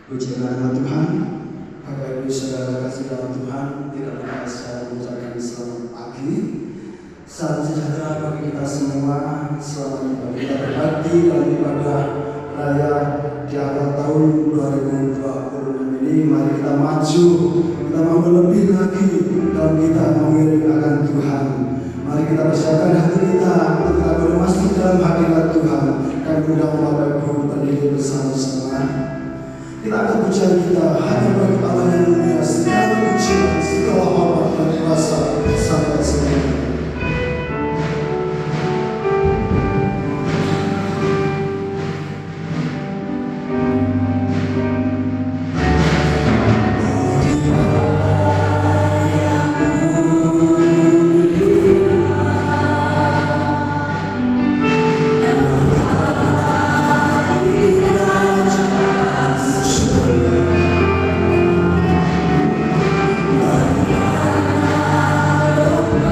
Puji nama Tuhan, Bapak Ibu Saudara kasih dalam Tuhan, tidak lupa saya mengucapkan selamat pagi, salam sejahtera bagi kita semua. Selamat kita berbakti dalam ibadah raya di awal tahun 2026 ini. Mari kita maju, kita mau lebih lagi dalam kita mengiring akan Tuhan. Mari kita persiapkan hati kita untuk kita boleh masuk dalam hadirat Tuhan. Kami undang Bapak Ibu berdiri bersama-sama. Kita akan pujian kita hanya bagi Allah yang mulia, segala pujian, segala hormat dan kuasa sampai selamanya. Oh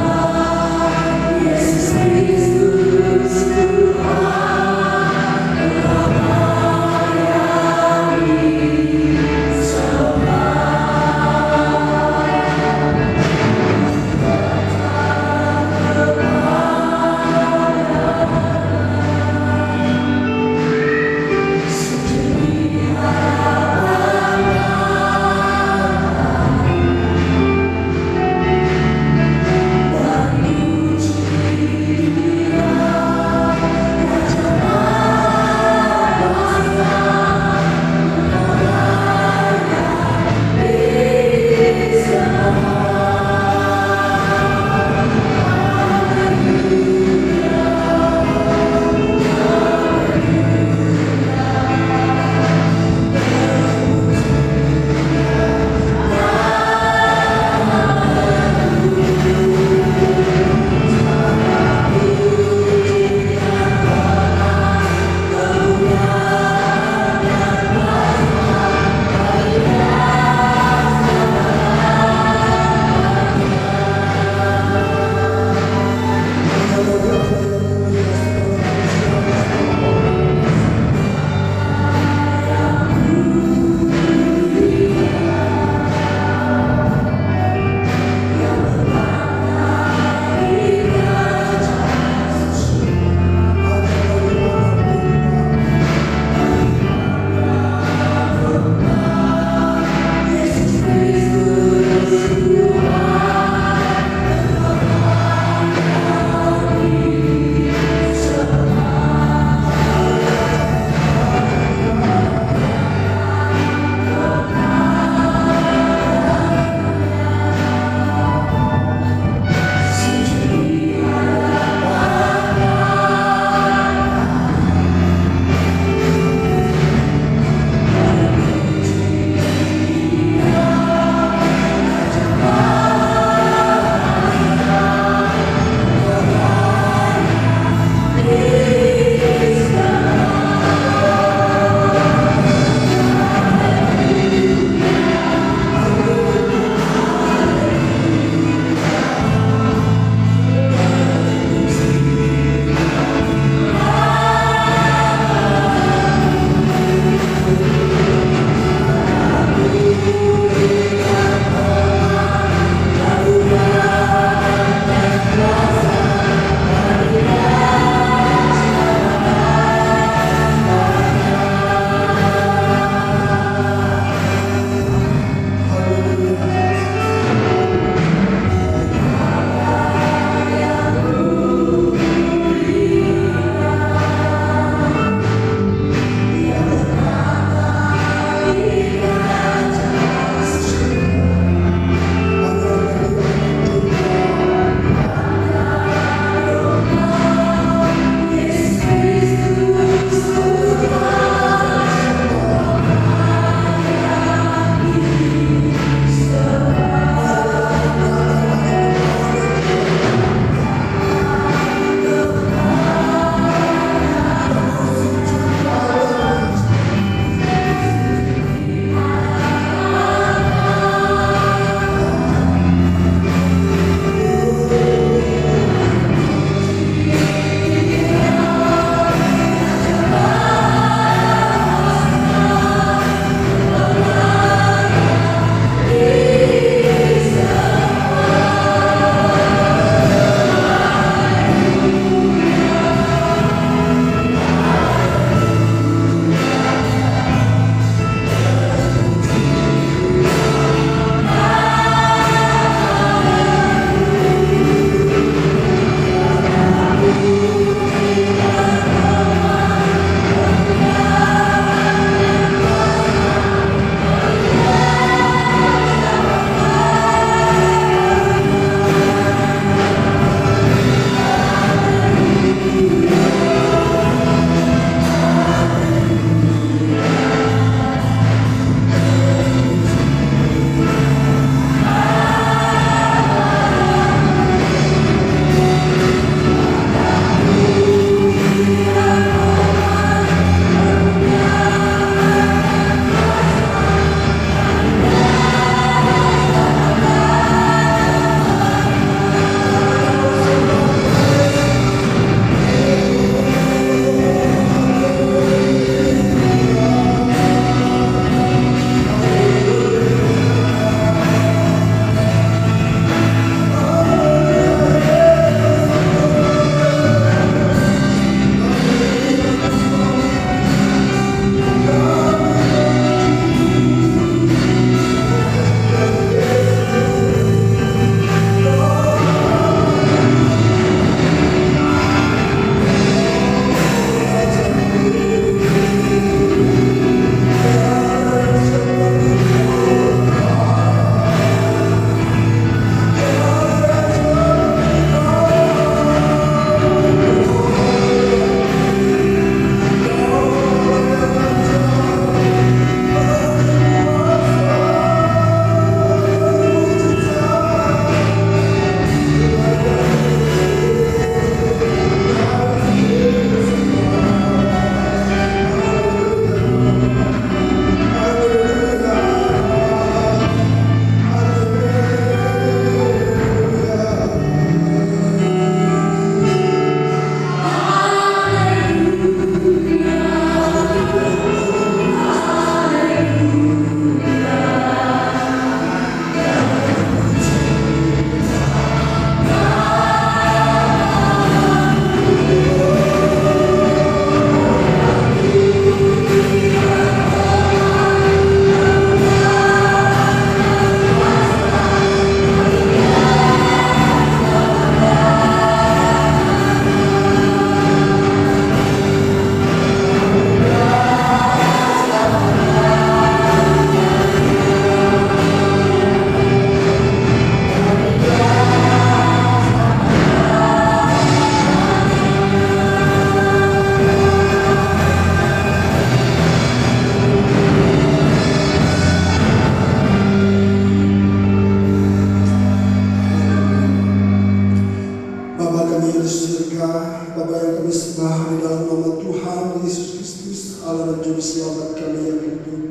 di surga, Bapa yang kami sembah di dalam nama Tuhan Yesus Kristus, Allah dan Juru Selamat kami yang hidup.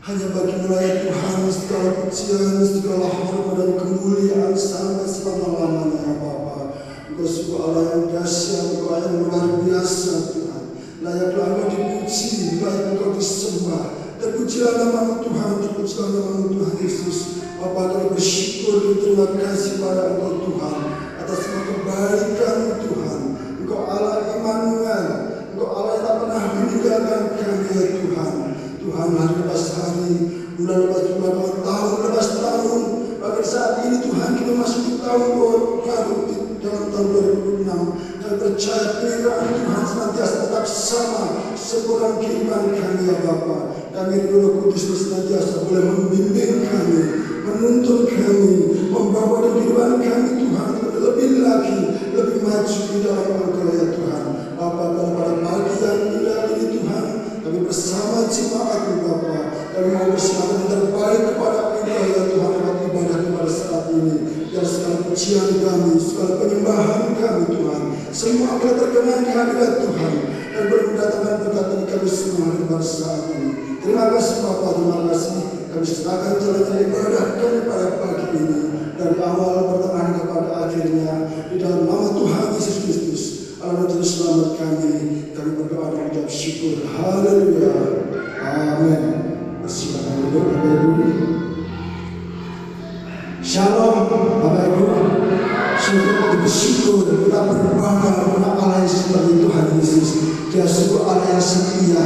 Hanya bagi-Mu ya Tuhan segala pujian, segala hormat dan kemuliaan sampai selama-lamanya ya Bapa. Engkau sungguh Allah yang dahsyat, Engkau Allah yang luar biasa Tuhan. Layaklah Engkau dipuji, layak Engkau disembah. Terpujilah nama Tuhan, terpujilah nama Tuhan Yesus. Bapa kami bersyukur dan terima kasih pada Engkau Tuhan atas semua kebaikan Tuhan. Engkau Allah Immanuel, Engkau Allah yang tak pernah meninggalkan kami ya Tuhan. Tuhan hari lepas hari, bulan lepas bulan, tahun lepas tahun. Bahkan saat ini Tuhan kita masuk di tahun baru dalam tahun 2006. Kami percaya pilihan Tuhan senantiasa tetap sama sepulang kehidupan kami ya Bapa. Kami Roh Kudus senantiasa boleh membimbing kami, menuntun kami, membawa kehidupan kami Tuhan lebih lagi, lebih maju di dalam Engkau ya Tuhan. Bapa pada pagi yang indah ini Tuhan, kami bersama jemaat-Mu Bapa, kami mau berserahkan yang terbaik kepada Engkau ya Tuhan lewat ibadah pada saat ini. Dan segala pujian kami, segala penyembahan kami Tuhan, semua akan terkenal di hadirat Tuhan dan bermendatangkan berkat dari kami semua pada saat ini. Terima kasih Bapa, terima kasih. Kami serahkan jalan ibadah kami pada pagi ini dari awal pertengahan kepada akhirnya di dalam nama Tuhan Yesus Kristus, Allah dan Juru Selamat kami. Kami berdoa dan mengucap syukur. Haleluya. Amin. Silakan duduk Bapak Ibu. Shalom Bapak Ibu. Sungguh bersyukur kita berbangga kepada Allah yang seperti Tuhan Yesus. Dia sungguh Allah yang setia.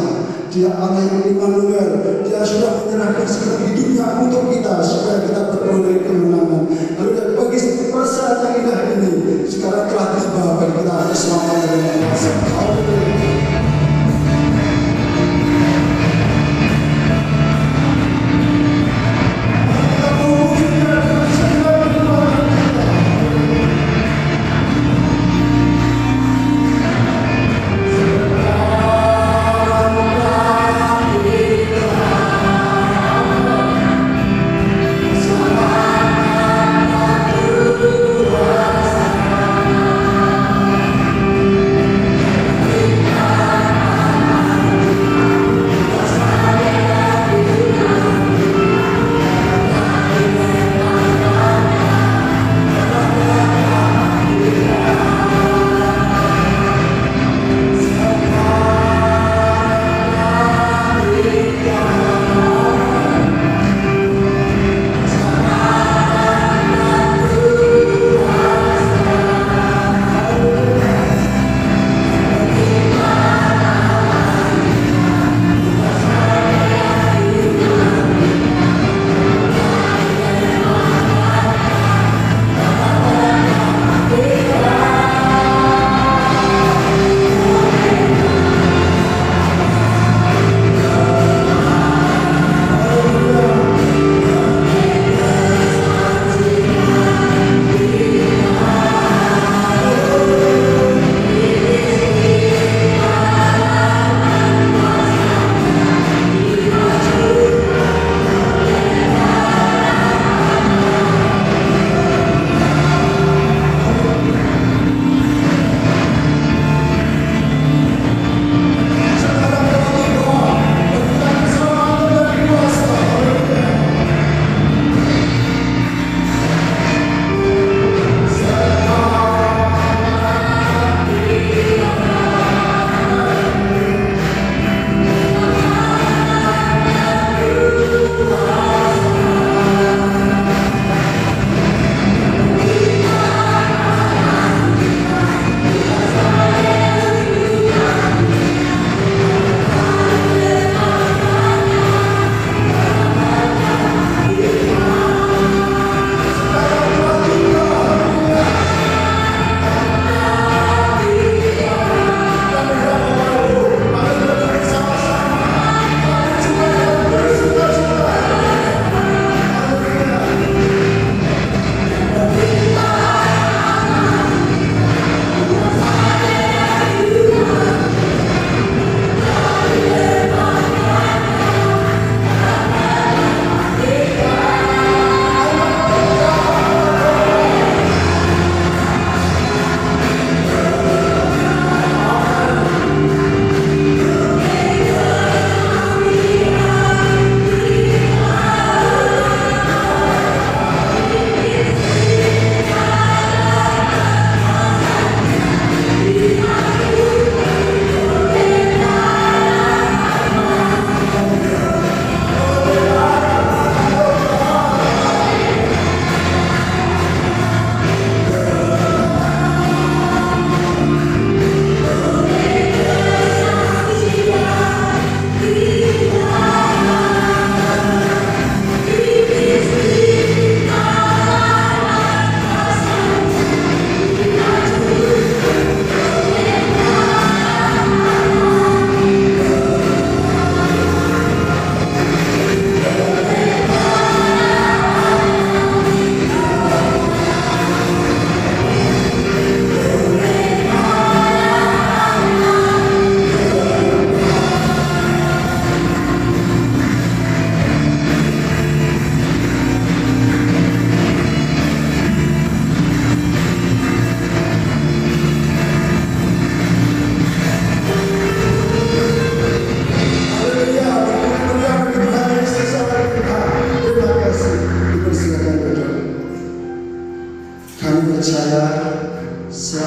Dia Allah yang Immanuel. Dia sudah menyerahkan segala hidupnya untuk kita supaya kita beroleh kemenangan. Lalu bagi perasaan yang indah ini sekarang telah tiba bagi kita selamanya dengan kuasa. Haleluya. Tuhan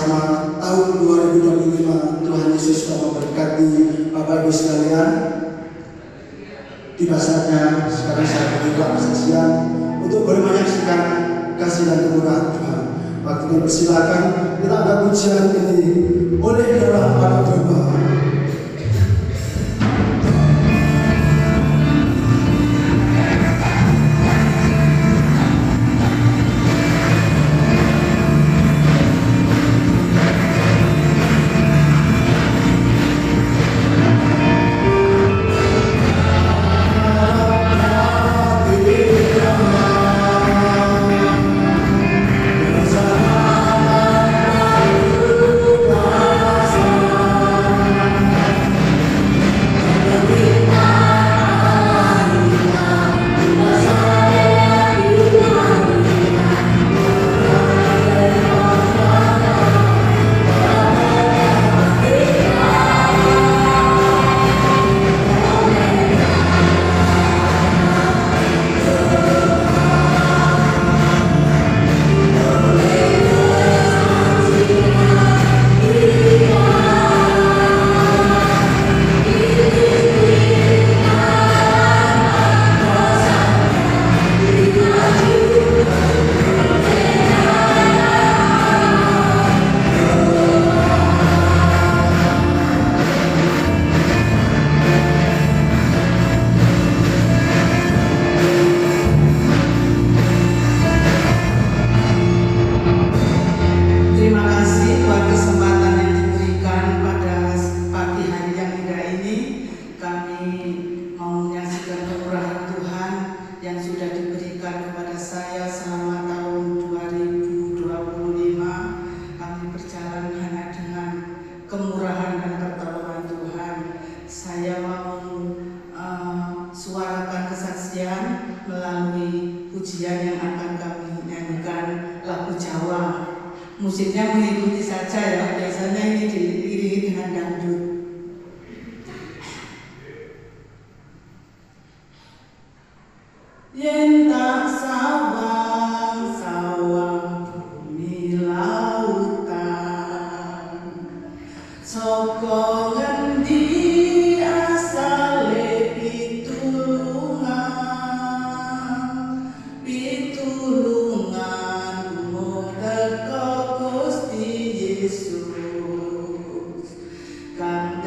selamat tahun 2025. Tuhan Yesus sudah memberkati Bapak Ibu sekalian. Tiba saatnya sekarang saya beri kesaksian untuk boleh menyaksikan kasih dan kemurahan Tuhan. Waktunya persilakan kita angkat pujian ini oleh dalam anak domba. Musiknya mengikuti saja ya, biasanya ini diiringi dengan dangdut. Yen tak sawang-sawang bumi lautan, saka ngendi asale pitulungan mung teko Gusti Yesus kang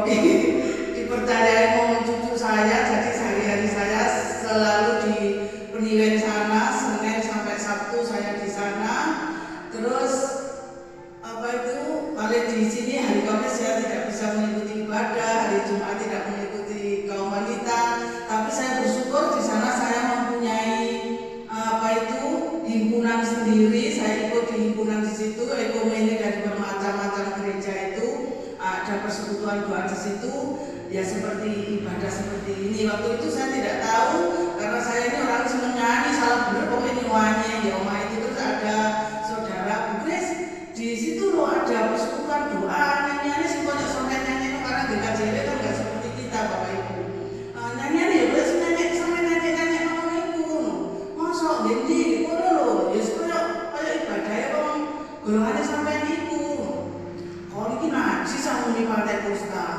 Rocky dipercayai mau cucu saya, jadi sehari-hari saya selalu di Peniwen sana, Senin sampai Sabtu saya di sana. Terus balik di sini hari Kamis saya tidak bisa mengikuti ibadah, hari Jumat tidak mengikuti kaum wanita, tapi saya bersyukur di sana saya mempunyai himpunan sendiri. Saya ikut di himpunan di situ, ekumene dari bermacam-macam gereja itu, ada persekutuan doa di situ, ya seperti ibadah seperti ini. Waktu itu saya tidak tahu karena saya ini orang senang nyanyi, salah bener pokoknya nyanyi di rumah itu. Terus ada saudara Bu Grace, di situ loh ada persekutuan doa, nyanyi semuanya sampai nyanyi karena GKJW kan nggak seperti kita Bapak Ibu. Nyanyi ya boleh nyanyi sampai nyanyi ngomong ibu, masuk jadi golongannya sampai niku. Kalau ini ngaji sama di partai Kristen.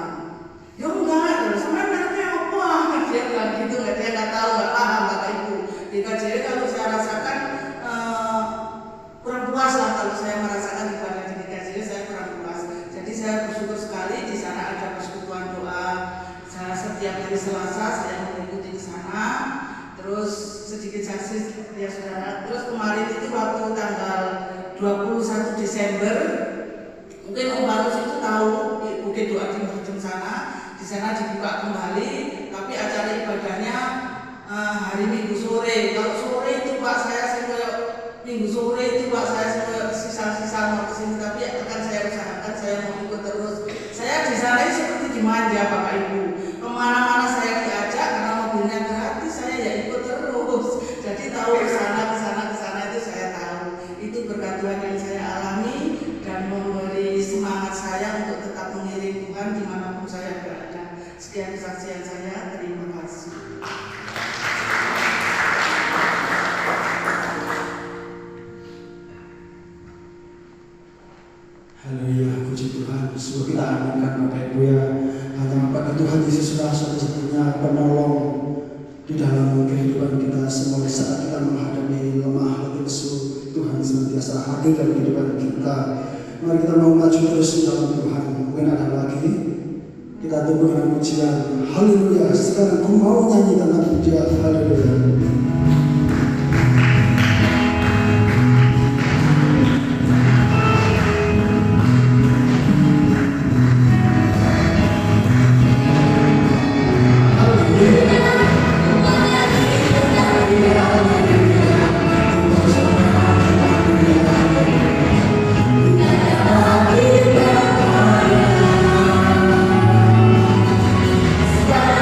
Ya enggak, sampai mereka apa? Dia bilang gitu, dia nggak tahu, nggak paham Bapak Ibu. Jadi kalau saya rasakan kurang puas lah kalau saya merasakan ibadah di DKJ, saya kurang puas. Jadi saya bersyukur sekali di sana ada persekutuan doa. Saya setiap hari Selasa saya mengikuti di sana. Terus sedikit saksi ya saudara. Terus kemarin itu waktu tanggal 21 Desember, mungkin Om Barus itu tahu Bukit Doa di Merjum sana, di sana dibuka kembali, tapi acara ibadahnya hari Minggu sore. Kalau sore itu Pak saya Minggu sore itu Pak saya sisa-sisa mau kesini, tapi akan saya usahakan saya mau ikut terus. Saya di sana seperti dimanja Bapak Ibu, kemana-mana saya diajak karena mobilnya gratis, saya ya ikut terus. Jadi tahu kesana itu saya tahu. Itu berkat Tuhan yang saya alami dan memberi semangat saya untuk tetap mengiring Tuhan dimanapun saya berada. Sekian kesaksian saya, terima kasih. Haleluya, puji Tuhan. Semoga kita aminkan Bapak Ibu ya. Hanya pada Tuhan Yesus sudah satu-satunya penolong di dalam kehidupan kita semua. Saat kita menghadapi lemah lesu, Tuhan senantiasa hadir dalam kehidupan kita. Mari kita mau maju terus di dalam Tuhan. Mungkin ada lagi, kita tunggu dengan pujian. Haleluya. Sekarang aku mau nyanyi tentang pujian. Haleluya. Segala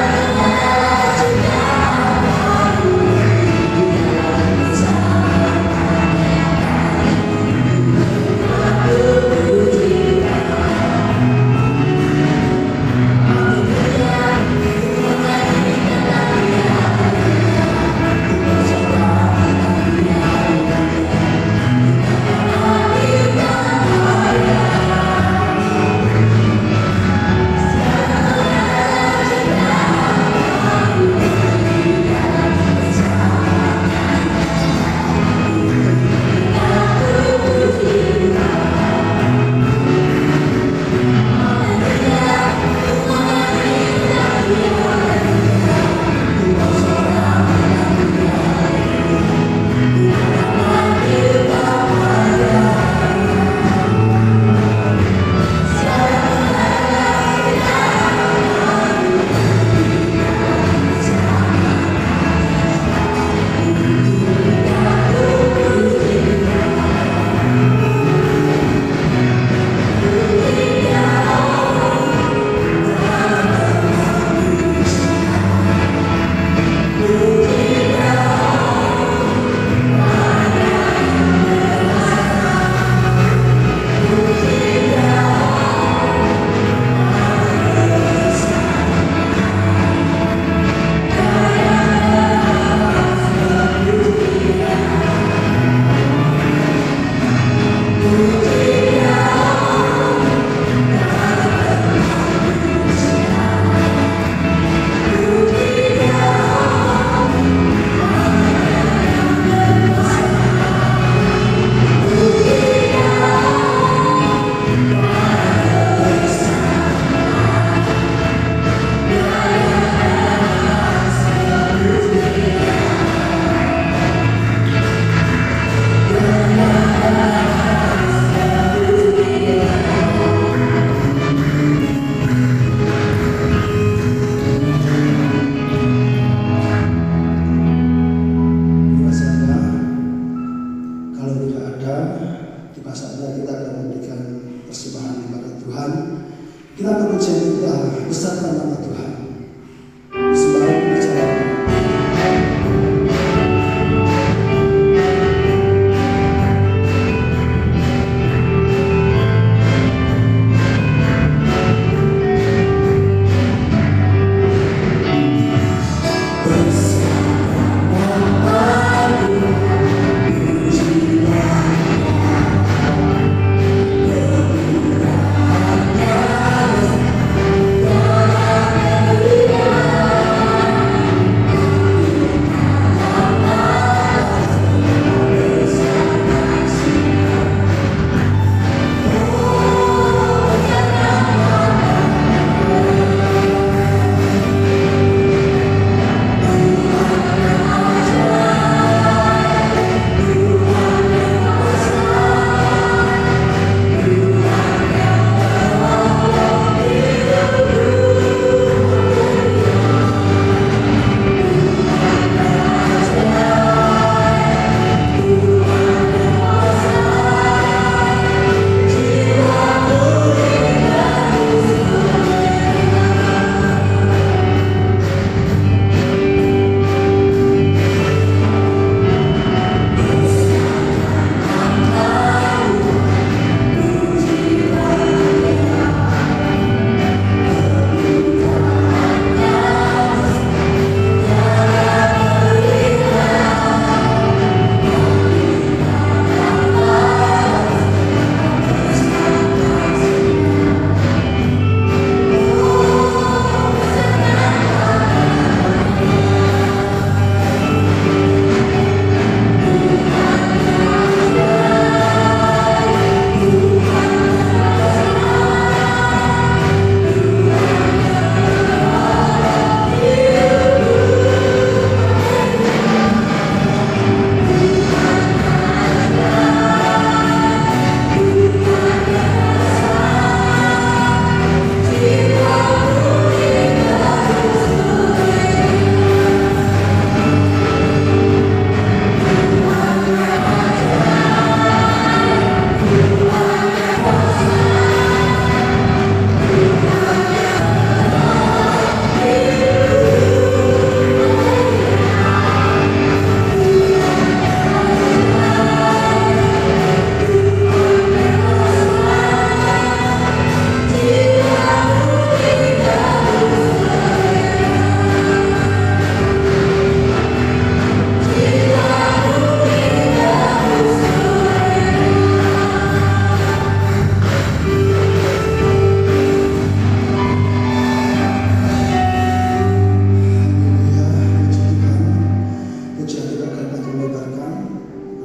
akan panjang lebarkan.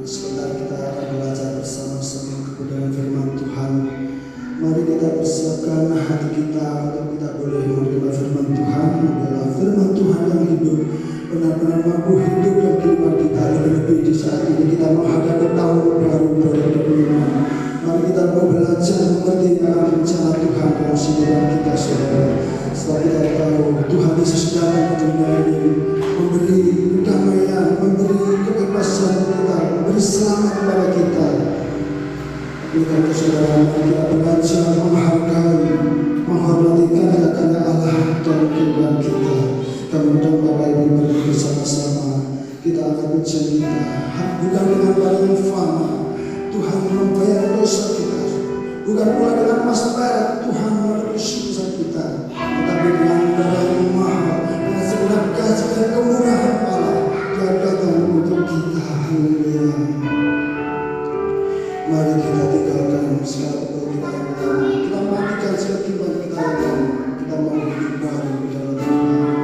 Sebentar kita akan belajar bersama-sama kebenaran firman Tuhan. Mari kita persiapkan hati kita untuk kita boleh menerima firman Tuhan. Adalah firman Tuhan yang hidup, benar-benar mampu hidup dalam kehidupan kita. Lebih-lebih di saat ini kita menghadapi tahun baru 2025. Mari kita mau belajar mengerti akan rencana Tuhan dalam kehidupan kita, saudara. Sebab kita tahu Tuhan Yesus datang ke dunia ini memberi kedamaian, memberi kebebasan kita, memberi selamat kepada kita. Berikan saudara kita belajar menghargai, menghormati karya-karya Allah dalam kehidupan kita. Kemudian Bapak Ibu berdiri bersama-sama, kita akan bercerita bukan dengan barang fana Tuhan membayar dosa kita, bukan pula dengan emas perak Tuhan menebus dosa kita, tetapi dengan darah yang mahal, dengan segenap kasih dan kemurahan Allah Dia datang untuk kita. Haleluya. Mari kita tinggalkan segala pekal kita yang lama, kita matikan segala iman kita yang lama, kita mau hidup baru di dalam Tuhan.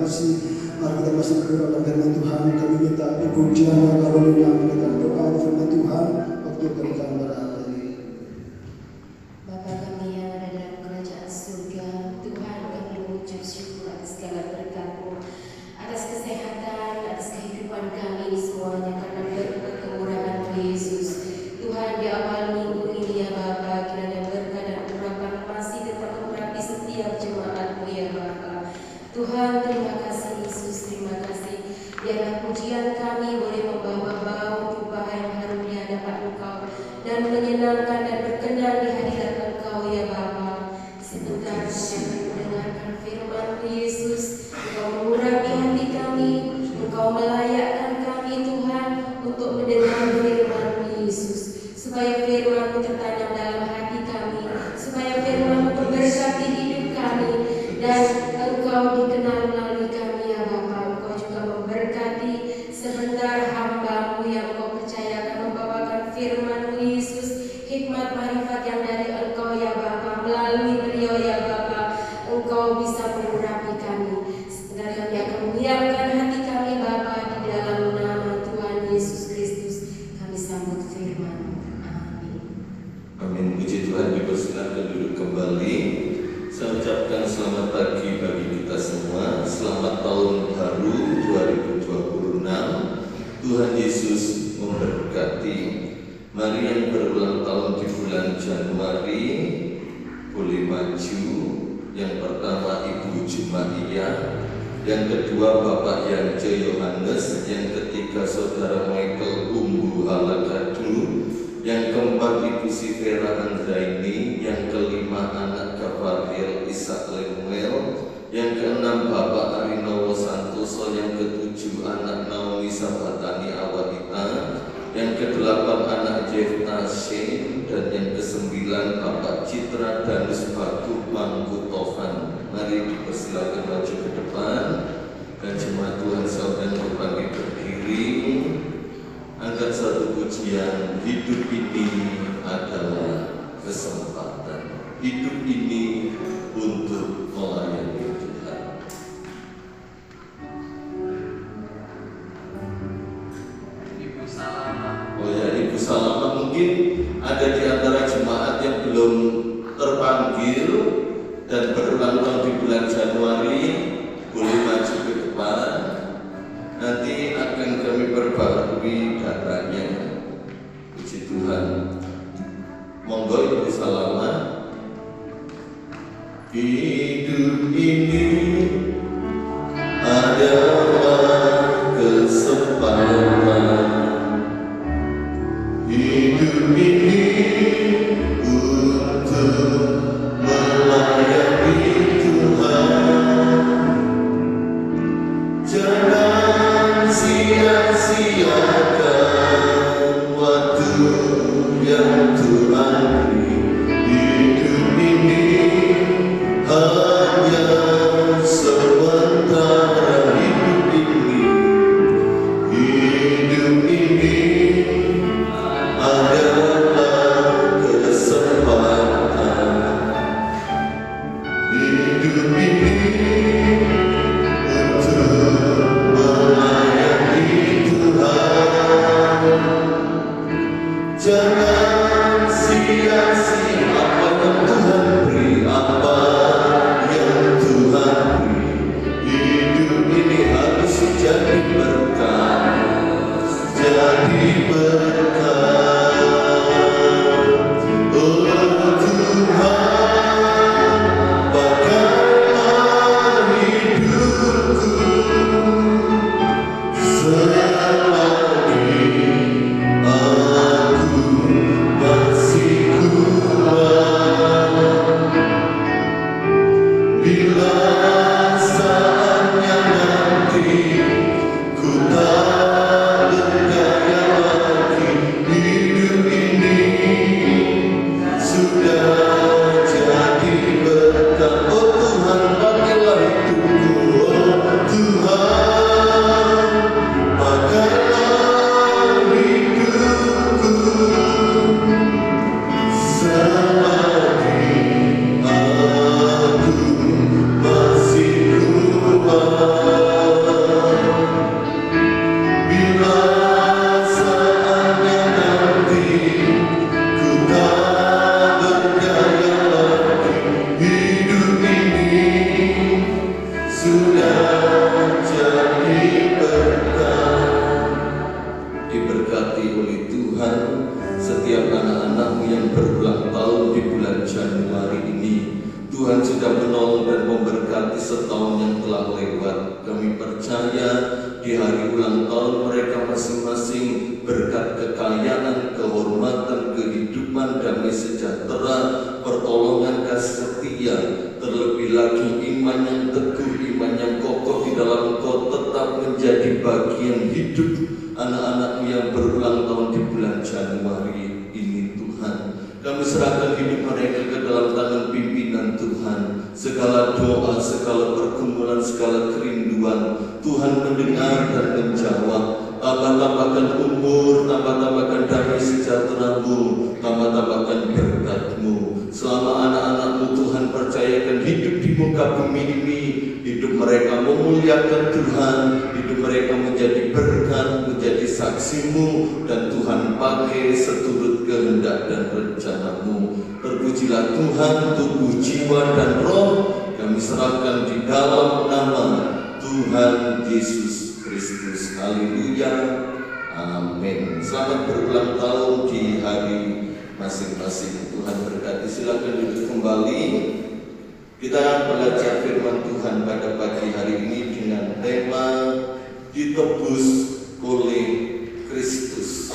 kasih. Mari kita masuk ke dalam firman Tuhan. Kami minta pujian dan karunia mendengar doa firman Tuhan waktu kami akan berada. Bapa kami yang ada dalam kerajaan surga, Tuhan kami mengucap syukur atas segala berkat-Mu, atas kesehatan, atas kehidupan kami semuanya karena berkat kemurahan-Mu Yesus. Tuhan, di awal minggu ini ya Bapa, kiranya berkat dan urapan masih tetap mengurapi setiap jemaat-Mu ya Bapa. Tuhan, terima kasih Yesus, terima kasih. Biarlah pujian kami boleh membawa bau tumpah yang harum di hadapan Engkau dan menyenangkan dan berkenan di hadirat Engkau ya Bapa. Sebentar kami akan mendengarkan firman-Mu Yesus. Engkau mengurapi hati kami, Engkau melayakkan kami Tuhan untuk mendengar firman-Mu Yesus, supaya firman-Mu tertanam dalam hati kami, supaya firman-Mu memberkati hidup kami dan Engkau dikenal melalui kami ya Bapa. Engkau juga memberkati sebentar hamba-Mu yang Engkau percayakan membawakan firman-Mu Yesus, hikmat marifat yang dari Engkau ya Bapa. Melalui beliau ya Bapa, Engkau bisa mengurapi kami. Sebentar kami akan menyiapkan hati kami Bapa, di dalam nama Tuhan Yesus Kristus kami sambut firman. Amin. Amin. Puji Tuhan, dipersilakan duduk kembali. Saya ucapkan selamat pagi bagi kita semua. Selamat tahun baru 2026. Tuhan Yesus memberkati. Mari yang berulang tahun di bulan Januari boleh maju. Yang pertama Ibu Jumaiyah, yang kedua Bapak Yance Yohanes, yang ketiga Saudara Michael Umbu Halakadu, yang keempat Ibu Sivera Andraini, yang kelima anak Gabriel Ishak Lemuel, yang keenam Bapak Arinowo Santoso, yang ketujuh anak Naomi Sabatani Awadita, yang kedelapan anak Jefta Shane, dan yang kesembilan Bapak Citra Danus Batu Mangkutofan. Mari dipersilakan maju ke depan. Dan jemaat Tuhan saudara berbagi berdiri. Angkat satu pujian, hidup ini adalah kesempatan. Hidup ini untuk melayani Tuhan. Ibu Salama. Oh ya, Ibu Salama, mungkin ada di antara jemaat yang belum terpanggil dan berulang tahun di bulan Januari, boleh maju ke depan. Nanti akan kami perbarui datanya. Puji Tuhan. Monggo Ibu Salama. Hidup ini adalah kesempatan. Hidup ini untuk melayani Tuhan. Jangan sia-siakan waktu yang Tuhan beri. Hidup ini yang telah lewat. Kami percaya di hari ulang tahun mereka masing-masing berkat kekayaan, kehormatan, kehidupan, damai sejahtera, pertolongan, kasih setia, terlebih lagi iman yang teguh, iman yang kokoh di dalam Engkau tetap menjadi bagian hidup anak-anak yang berulang tahun di bulan Januari ini Tuhan. Kami serahkan hidup mereka ke dalam tangan pimpinan Tuhan. Segala doa, segala pergumulan, segala kerinduan Tuhan mendengar dan menjawab. Tambah-tambahkan umur, tambah-tambahkan damai sejahtera-Mu, tambah-tambahkan berkat-Mu. Selama anak-anak-Mu Tuhan percayakan hidup di muka bumi ini, hidup mereka memuliakan Tuhan, hidup mereka menjadi berkat, menjadi saksi-Mu, dan Tuhan pakai seturut kehendak dan rencana-Mu. Terpujilah Tuhan, tubuh, jiwa, dan roh kami serahkan di dalam nama Tuhan Yesus Kristus. Haleluya, amin. Selamat berulang tahun di hari masing-masing. Tuhan berkati. Silakan duduk kembali. Kita belajar firman Tuhan pada pagi hari ini dengan tema ditebus oleh Kristus.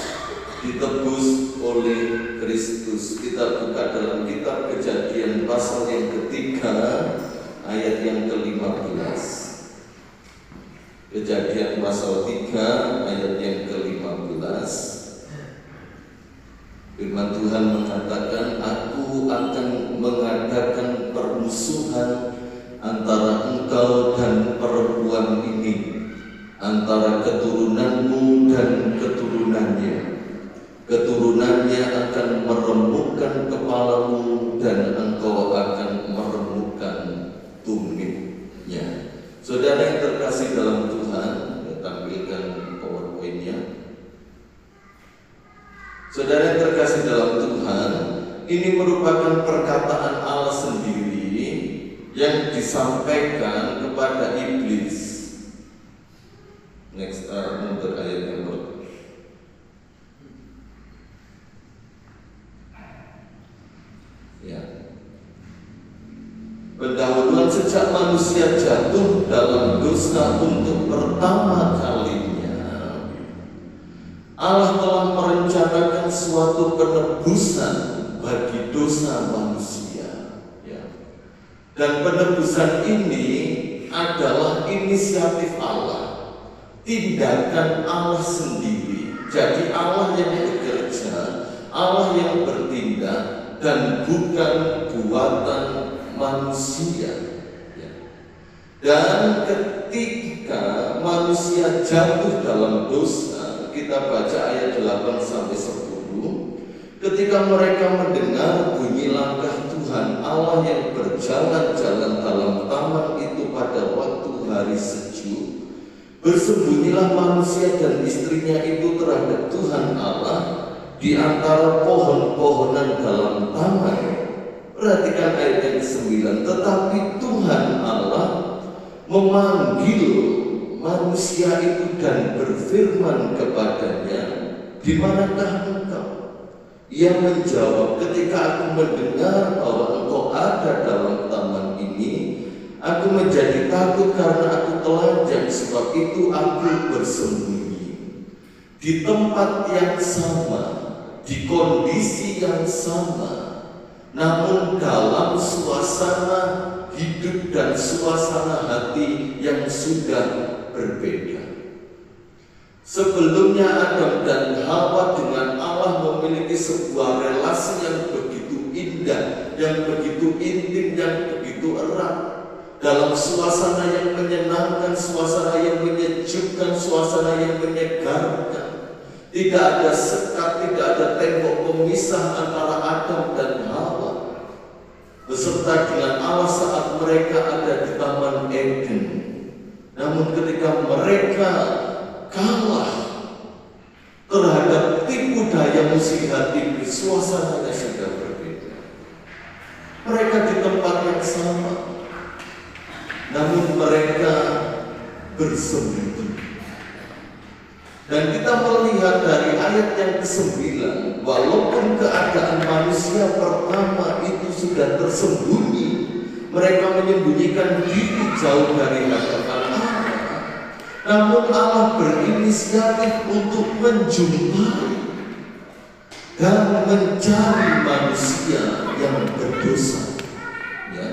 Ditebus oleh Kristus. Kita buka dalam kitab Kejadian pasal yang ketiga ayat yang ke-15. Kejadian pasal 3 ayat yang ke-15. Firman Tuhan mengatakan, Aku akan mengadakan permusuhan antara engkau dan perempuan ini, antara keturunanmu dan keturunannya. Keturunannya akan meremukkan kepalamu dan engkau akan meremukkan tumitnya. Saudara yang terkasih dalam Tuhan, tampilkan PowerPoint-nya. Saudara yang terkasih dalam Tuhan, ini merupakan perkataan Allah sendiri yang disampaikan kepada iblis. Next, mundur ayat yang berikut. Ya. Pendahuluan sejak manusia jatuh dalam dosa untuk pertama kalinya, Allah telah merencanakan suatu penebusan bagi dosa manusia. Ya. Dan penebusan ini adalah inisiatif Allah, tindakan Allah sendiri. Jadi Allah yang bekerja, Allah yang bertindak, dan bukan buatan manusia. Ya. Dan ketika manusia jatuh dalam dosa, kita baca ayat 8-10, ketika mereka mendengar bunyi langkah Tuhan Allah yang berjalan-jalan dalam taman itu pada waktu hari sejuk, bersembunyilah manusia dan istrinya itu terhadap Tuhan Allah di antara pohon-pohonan dalam taman. Perhatikan ayat yang ke-9. Tetapi Tuhan Allah memanggil manusia itu dan berfirman kepadanya, di manakah engkau? Ia menjawab, ketika aku mendengar bahwa engkau ada dalam taman ini, aku menjadi takut karena aku telanjang, sebab itu aku bersembunyi. Di tempat yang sama, di kondisi yang sama, namun dalam suasana hidup dan suasana hati yang sudah berbeda. Sebelumnya Adam dan Hawa dengan Allah memiliki sebuah relasi yang begitu indah, yang begitu intim, yang begitu erat, dalam suasana yang menyenangkan, suasana yang menyejukkan, suasana yang menyegarkan. Tidak ada sekat, tidak ada tembok pemisah antara Adam dan Hawa, beserta dengan Allah saat mereka ada di Taman Eden. Namun ketika mereka kalah terhadap tipu daya muslihat iblis, suasananya sudah berbeda. Mereka di tempat yang sama, namun mereka bersembunyi. Dan kita melihat dari ayat yang ke-9, walaupun keadaan manusia pertama itu sudah tersembunyi, mereka menyembunyikan diri jauh dari hadapan Allah. Namun Allah berinisiatif untuk menjumpai dan mencari manusia yang berdosa. Ya.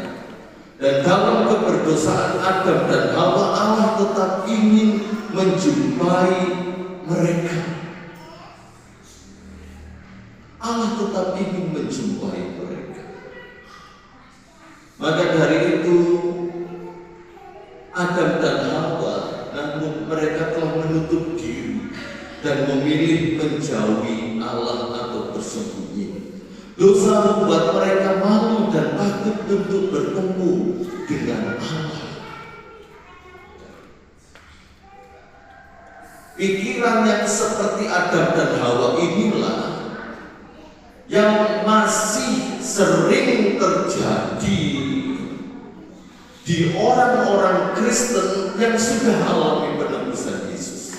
Dan dalam keberdosaan Adam dan Hawa, Allah tetap ingin menjumpai mereka. Allah tetap ingin menjumpai mereka. Maka dari itu Adam dan Hawa, namun mereka telah menutup diri dan memilih menjauhi Allah atau bersembunyi. Dosa membuat mereka malu dan takut untuk bertemu dengan Allah. Pikiran yang seperti Adam dan Hawa inilah yang masih sering terjadi di orang-orang Kristen yang sudah alami penebusan Yesus.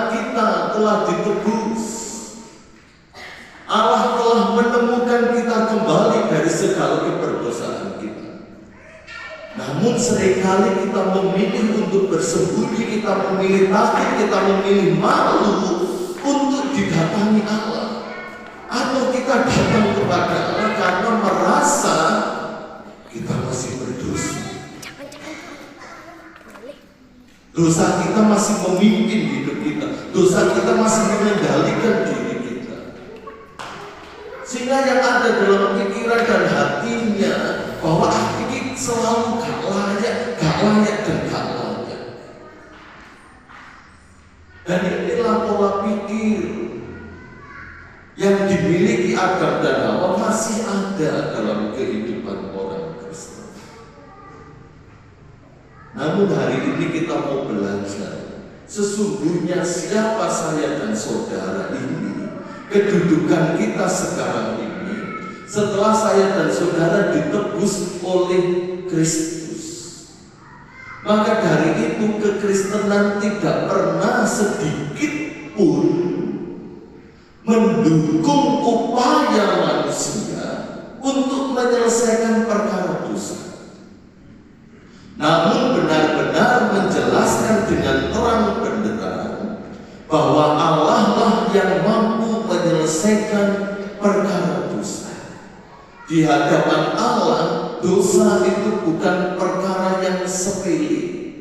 Kita telah ditebus. Allah telah menemukan kita kembali dari segala keberdosaan kita. Namun seringkali kita memilih untuk bersembunyi, kita memilih takut, kita memilih malu untuk didatangi Allah. Atau kita datang kepada Allah karena merasa kita masih berdosa. Dosa kita masih memimpin hidup kita. Dosa kita masih mengendalikan diri kita. Sehingga yang ada dalam pikiran dan hatinya bahwa ini selalu gak layak dan gak layak. Dan inilah pola pikir yang dimiliki Adam dan Hawa masih ada dalam kehidupan orang Kristen. Namun hari ini kita mau belajar sesungguhnya siapa saya dan saudara ini, kedudukan kita sekarang ini setelah saya dan saudara ditebus oleh Kristus. Maka dari itu kekristenan tidak pernah sedikit pun mendukung upaya manusia untuk menyelesaikan perkara dosa. Namun benar-benar menjelaskan dengan terang benderang bahwa Allah lah yang mampu menyelesaikan perkara dosa. Di hadapan Allah, dosa itu bukan perkara yang sepele,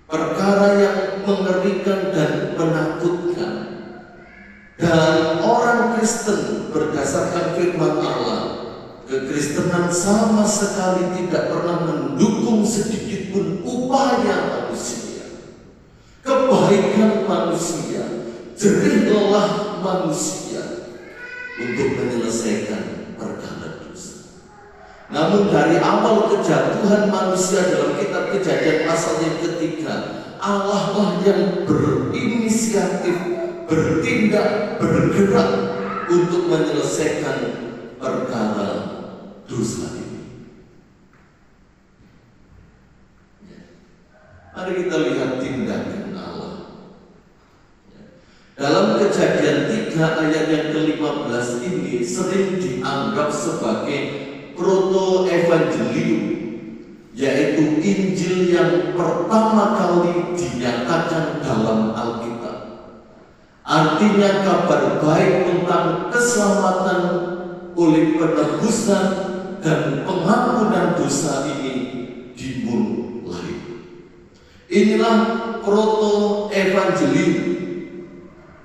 perkara yang mengerikan dan menakutkan. Dan orang Kristen berdasarkan firman Allah, kekristenan sama sekali tidak pernah mendukung sedikit pun upaya manusia, kebaikan manusia, jerih lelah manusia untuk menyelesaikan perkara dosa. Namun dari awal kejatuhan manusia dalam kitab Kejadian pasal yang ketiga, Allah lah yang berinisiatif, bertindak, bergerak untuk menyelesaikan perkara dosa ini. Mari kita lihat tindakan Allah. Dalam Kejadian 3 ayat yang ke-15 ini sering dianggap sebagai proto-evangelium, yaitu Injil yang pertama kali dinyatakan dalam Alkitab. Artinya kabar baik tentang keselamatan oleh penebusan dan pengampunan dosa ini dimulai. Inilah proto-evangelium,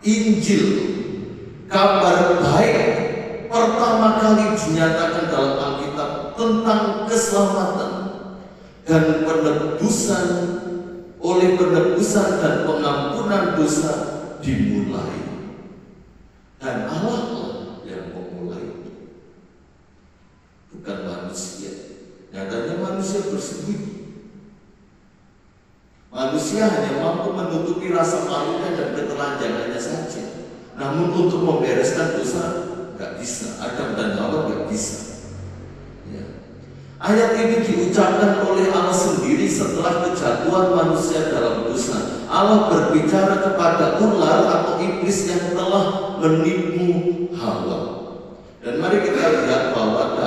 Injil, kabar baik pertama kali dinyatakan dalam Alkitab tentang keselamatan dan penebusan oleh penebusan dan pengampunan dosa dimulai. Dan Allah yang memulai, bukan manusia. Nyatanya manusia bersembunyi. Manusia hanya mampu menutupi rasa malunya dan ketelanjangannya saja. Namun untuk membereskan dosa gak bisa. Adam dan Hawa gak bisa. Ya. Ayat ini diucapkan oleh Allah sendiri setelah kejatuhan manusia dalam dosa. Allah berbicara kepada ular atau iblis yang telah menipu Hawa. Dan mari kita lihat bahwa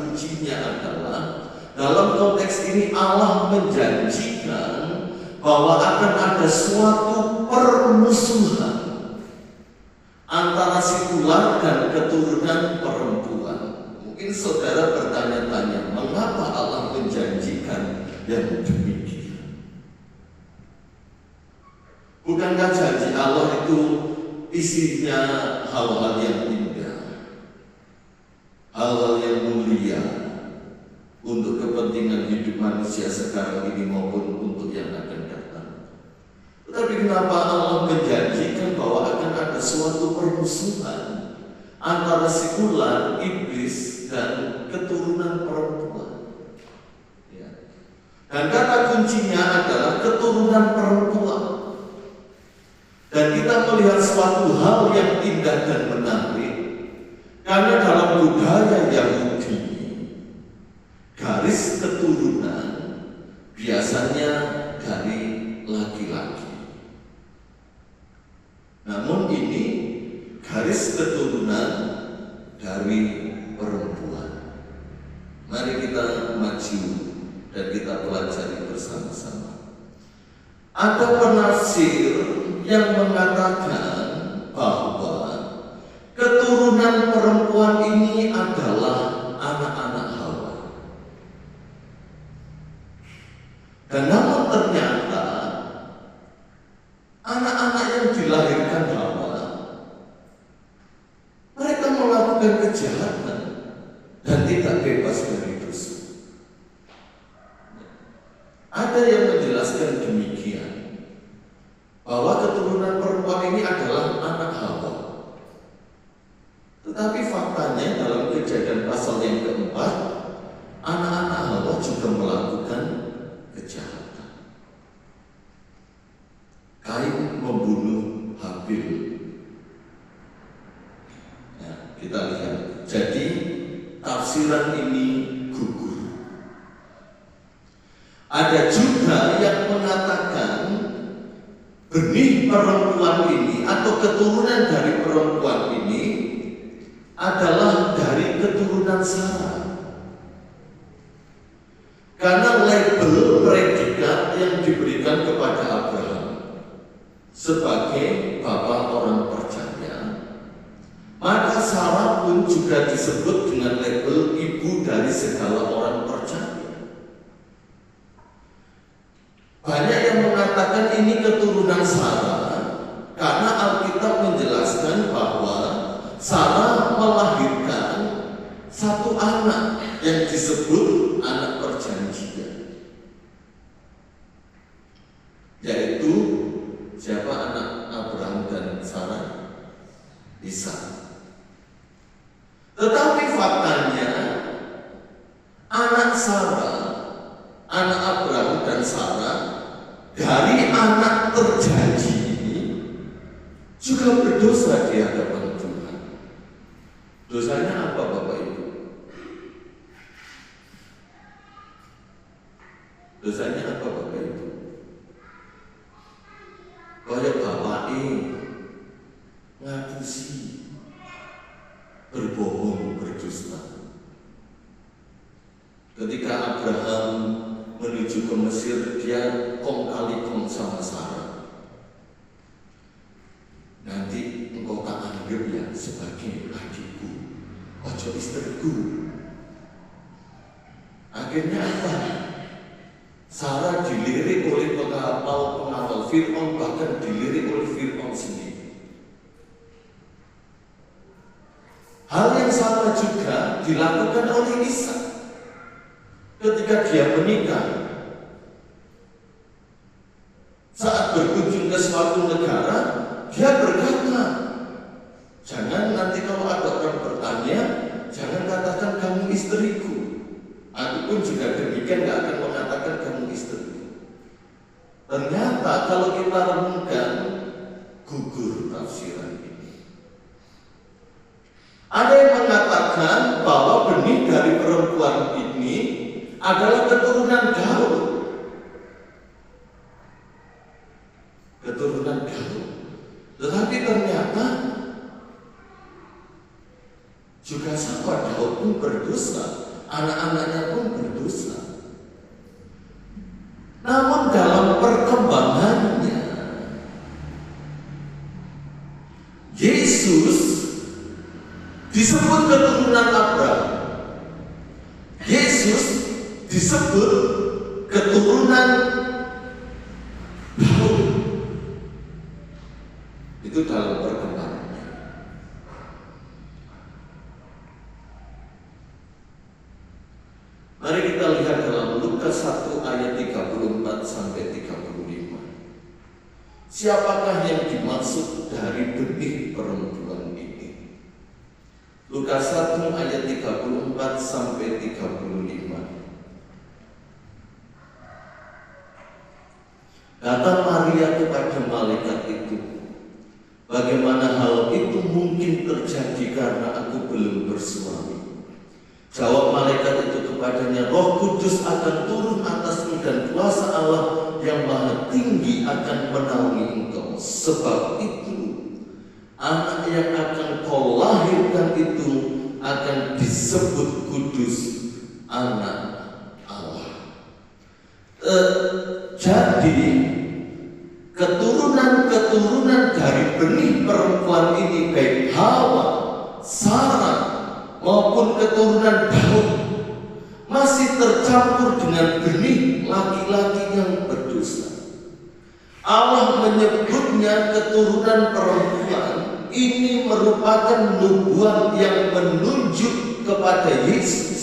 kuncinya adalah dalam konteks ini Allah menjanjikan bahwa akan ada suatu permusuhan antara si ular dan keturunan perempuan. Mungkin saudara bertanya-tanya, mengapa Allah menjanjikan yang demikian? Bukankah janji Allah itu isinya hal-hal yang indah, hal-hal yang mulia untuk kepentingan hidup manusia sekarang ini maupun untuk yang akan datang? Tetapi kenapa Allah menjanjikan bahwa akan ada suatu permusuhan antara si ular, iblis, dan keturunan perempuan? Ya. Dan kata kuncinya adalah keturunan perempuan. Dan kita melihat suatu hal yang indah dan menarik, karena dalam budaya Yahudi, garis keturunan biasanya dari laki-laki. Namun ini garis keturunan dari perempuan. Mari kita maju dan kita pelajari bersama-sama. Ada penafsir yang mengatakan bahwa keturunan perempuan ini adalah anak-anak Hawa. Dan namun ternyata anak-anak yang dilahirkan Hawa, mereka melakukan kejahatan dan tidak bebas dari dosa. Ada yang menjelaskan demikian, bahwa keturunan perempuan ini adalah anak Hawa. Tetapi faktanya dalam Kejadian pasal yang keempat, anak-anak Hawa juga melakukan kejahatan. Kain membunuh Habil. Ya, kita lihat. Jadi tafsiran ini gugur. Ada juga yang mengatakan benih perempuan ini atau keturunan dari perempuan ini adalah dari keturunan Sarah. Karena label predikat yang diberikan kepada Abraham sebagai bapak orang percaya, maka Sarah pun juga disebut dengan label ibu dari segala orang percaya. Banyak yang mengatakan ini keturunan Sarah karena Alkitab menjelaskan bahwa Sarah melahirkan satu anak yang disebut anak perjanjian, yaitu siapa anak Abraham dan Sarah? Ishak. Tetapi faktanya anak Sarah, anak Abraham dan Sarah dari anak terjanji ini juga berdosa di hadapan Tuhan. Dosanya apa Bapak Ibu? Dosanya apa Bapak Ibu? Kayak bapak ngapusi, berbohong, berdusta. Ketika Abraham menuju ke Mesir, dia kong kali kong sama Sarah. Nanti engkau tak anggap ya sebagai adikku, ojo istriku. Akhirnya apa? Sarah dilirik oleh pengawal Fir'aun, bahkan dilirik oleh Fir'aun sendiri. Hal yang sama juga dilakukan oleh Ishak. Ketika dia menikah, saat berkunjung ke suatu negara, dia berkata, jangan nanti kalau ada orang bertanya, jangan katakan kamu istriku. Aku pun juga demikian, gak akan mengatakan kamu istriku. Ternyata kalau kita renungkan, gugur tafsiran ini. Ada yang mengatakan bahwa benih dari perempuan ini adalah keturunan Daud. Keturunan Daud. Tetapi ternyata juga sahabat Daud pun berdosa. Anak anak-anaknya pun berdosa. Namun dalam perkembangannya, Yesus disebut keturunan Abraham. Yesus disebut keturunan Daud. Itu dalam perkembangannya. Mari kita lihat dalam Lukas 1 ayat 34 sampai 35. Siapakah yang dimaksud dari benih perempuan ini? Lukas 1 ayat 34 sampai 35. Kata Maria kepada malaikat itu, bagaimana hal itu mungkin terjadi karena aku belum bersuami? Jawab malaikat itu kepadanya, Roh Kudus akan turun atasmu dan kuasa Allah yang Maha Tinggi akan menaungi engkau. Sebab itu, anak yang akan kau lahirkan itu akan disebut kudus, anak Allah. Jadi keturunan dari benih perempuan ini, baik Hawa, Sarah maupun keturunan Daud, masih tercampur dengan benih laki-laki yang berdosa. Allah menyebutnya keturunan perempuan. Ini merupakan nubuat yang menunjuk kepada Yesus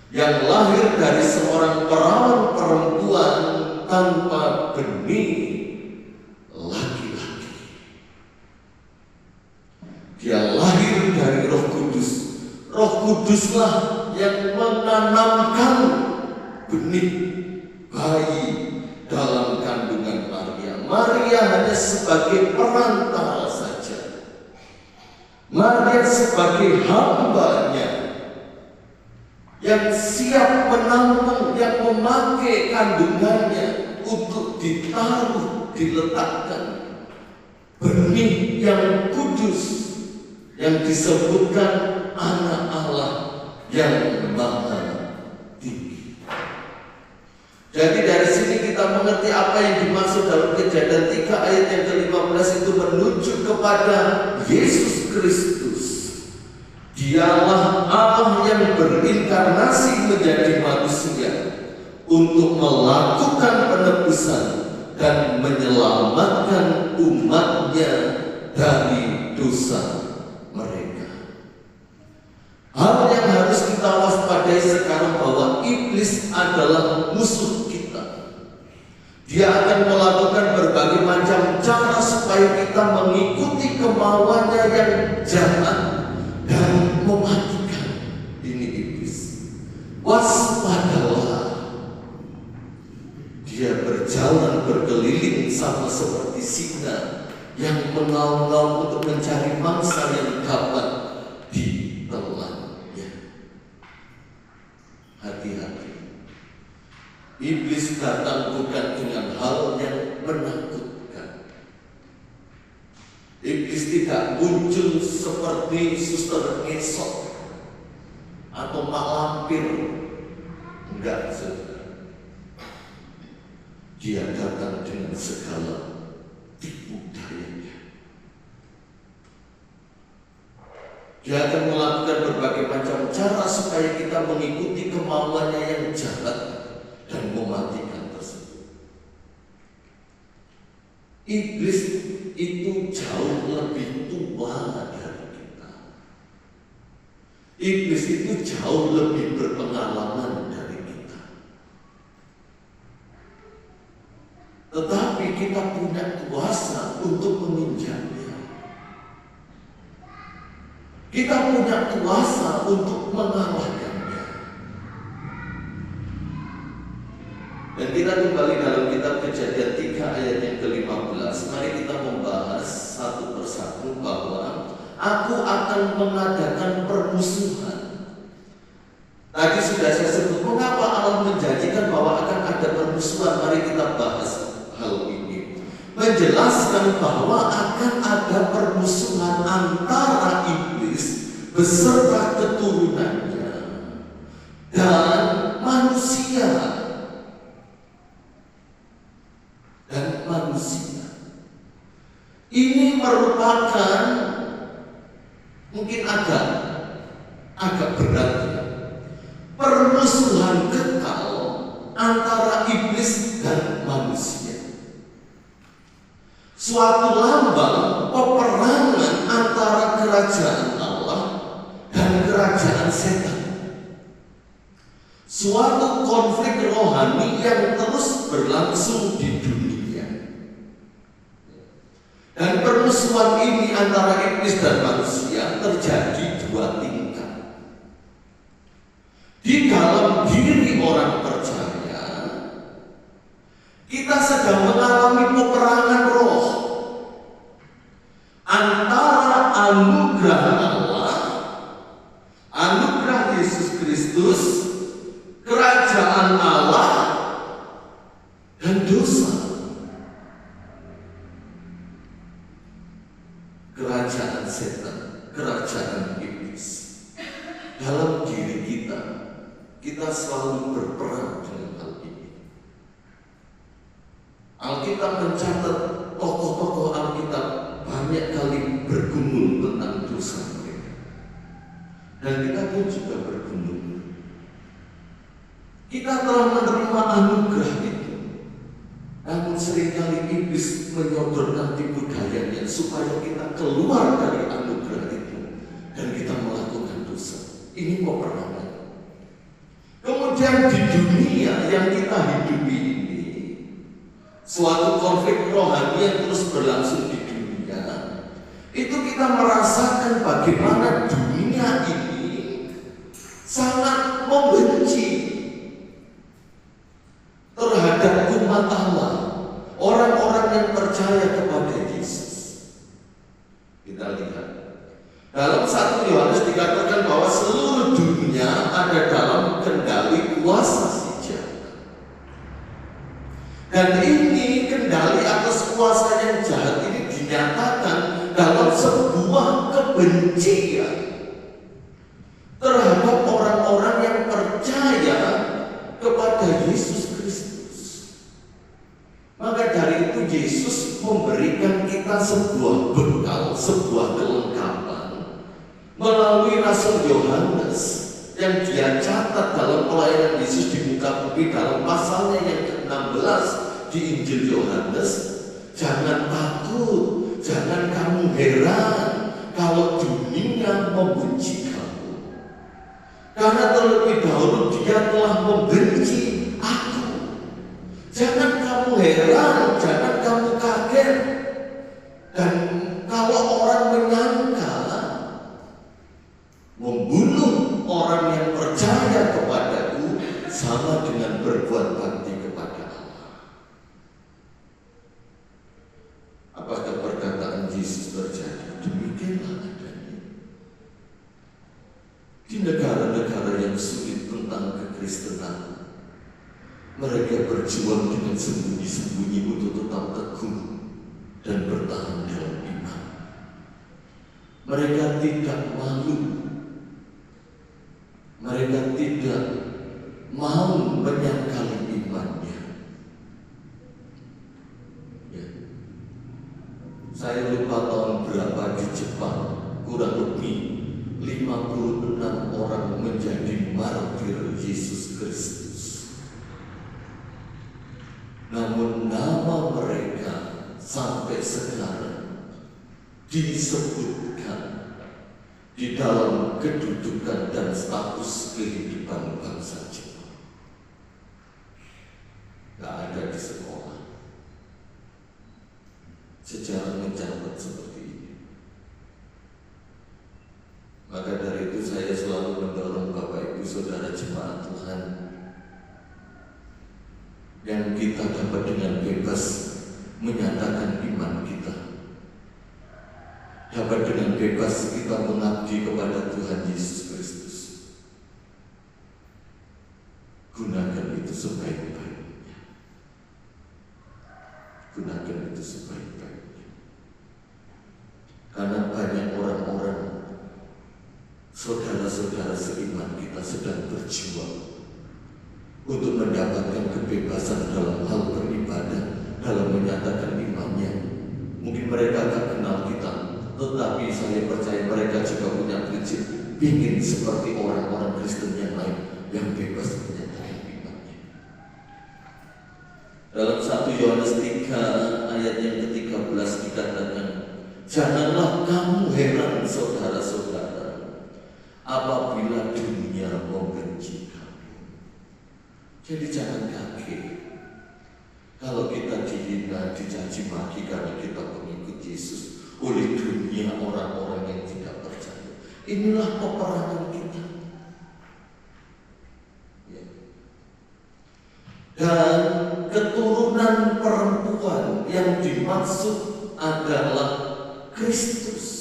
yang lahir dari seorang perawan perempuan tanpa benih laki-laki. Dia lahir dari Roh Kudus. Roh Kuduslah yang menanamkan benih bayi dalam kandungan Maria. Maria hanya sebagai perantara saja. Maria sebagai hambanya yang siap menampung, yang memakai kandungannya untuk ditaruh, diletakkan benih yang kudus yang disebutkan anak Allah yang Maha Tinggi. Jadi dari sini kita mengerti apa yang dimaksud dalam Kejadian 3 ayat yang ke-15 itu menunjuk kepada Yesus Kristus. Dialah Allah yang berinkarnasi menjadi manusia untuk melakukan penebusan dan menyelamatkan umatnya dari dosa mereka. Hal yang harus kita waspadai sekarang bahwa iblis adalah musuh kita. Dia akan melakukan berbagai macam cara supaya kita mengikuti kemauannya yang jahat dan mematikan. Ini iblis. Waspadalah. Dia berjalan berkeliling sama seperti singa yang mengaum-ngaum untuk mencari mangsa yang dapat ditelannya. Hati-hati. Iblis datang bukan dengan hal yang menakutkan. Iblis tidak muncul seperti suster ngesot atau mak lampir. Enggak, saudara. Dia datang dengan segala tipu dayanya. Dia akan melakukan berbagai macam cara supaya kita mengikuti kemauannya yang jahat dan mematikan tersebut. Iblis itu jauh lebih tua dari kita. Iblis itu jauh lebih berpengalaman dari kita. Tetapi kita punya kuasa untuk meminjamnya. Kita punya kuasa untuk mengalahkannya. Dan kita kembali dalam kitab Kejadian 3 ayat yang ke-15. Mari kita membahas satu persatu bahwa aku akan mengadakan permusuhan. Tadi sudah saya sebut mengapa Allah menjanjikan bahwa akan ada permusuhan. Mari kita bahas hal ini. Menjelaskan bahwa akan ada permusuhan antara iblis beserta keturunannya dan manusia. Dan manusia ini merupakan mungkin agak berat, permusuhan kekal antara iblis dan manusia. Suatu lambang peperangan antara kerajaan Allah dan kerajaan setan. Suatu konflik rohani yang terus berlangsung di dunia. Dan permusuhan ini antara iblis dan manusia terjadi dua tingkat. Di dalam diri orang percaya, kita sedang mengalami peperangan roh antara anugerah Allah, anugerah Yesus Kristus, kerajaan Allah, dan dosa. Kerajaan setan, kerajaan iblis. Dalam diri kita selalu berperang dengan hal ini. Alkitab mencatat tokoh-tokoh Alkitab banyak kali bergumul tentang dosa mereka. Dan kita pun juga bergumul. Kita telah menerima anugerah itu, namun seringkali iblis menyodorkan tipu dayanya supaya kita keluar dari anugerah itu dan kita melakukan dosa. Ini peperangan. Kemudian di dunia yang kita hidupi ini, suatu konflik rohani yang terus berlangsung di dunia, itu kita merasakan bagaimana dunia ini sangat membenci terhadap umat Allah, orang-orang yang percaya kepada Yesus. Kita lihat dalam 1 Yohanes dikatakan bahwa seluruh dunia ada dalam kendali kuasa si jahat. Dan ini kendali atas kuasa yang jahat ini dinyatakan dalam sebuah kebencian terhadap orang-orang yang percaya kepada Yesus Kristus. Maka dari itu Yesus memberikan kita sebuah bekal, sebuah kelengkapan melalui Rasul Yohanes yang dia catat dalam pelayanan Yesus di muka bumi dalam pasalnya yang ke-16 di Injil Yohanes. Jangan takut, jangan kamu heran kalau dunia membenci kamu, karena terlebih dahulu dia telah membenci aku. Jangan kamu heran, jangan kamu kaget. Dan kalau orang menyangka membunuh orang yang percaya kepadaku sama dengan berbuat bakti kepada Allah. Apakah perkataan Yesus terjadi? Demikianlah adanya. Di negara-negara yang sulit tentang kekristenan, mereka berjuang dengan sembunyi-sembunyi untuk tetap teguh dan bertahan dalam iman. Mereka tidak malu. Mereka tidak mau menyangkali imannya. Ya. Saya lupa tahun berapa di Jepang, kurang lebih 56 orang menjadi martir Yesus Kristus. Namun nama mereka sampai sekarang disebutkan di dalam kedudukan dan status kehidupan bangsa Jepang. Tidak ada di sekolah. Sejarah mencatat seperti ini. Maka dari itu saya selalu mendorong Bapak Ibu Saudara jemaat Tuhan, yang kita dapat dengan bebas menyatakan iman kita, dapat dengan bebas kita mengabdi kepada Tuhan Yesus Kristus. Gunakan itu sebaik-baiknya. Gunakan itu sebaik-baiknya. Karena banyak orang-orang saudara-saudara seiman kita sedang berjuang untuk mendapatkan kebebasan dalam hal beribadah, dalam menyatakan imannya. Mungkin mereka tak kenal kita, tetapi saya percaya mereka juga punya prinsip ingin seperti orang-orang Kristen yang lain yang bebas menyatakan imannya. Dalam 1 Yohanes 3 ayat yang ke-13 dikatakan, janganlah kamu heran saudara-saudara apabila dunia membenci kamu. Jadi jangan kaget kalau kita dihina, dicaci maki karena kita pengikut Yesus oleh dunia orang-orang yang tidak percaya. Inilah peperangan kita. Ya. Dan keturunan perempuan yang dimaksud adalah Kristus.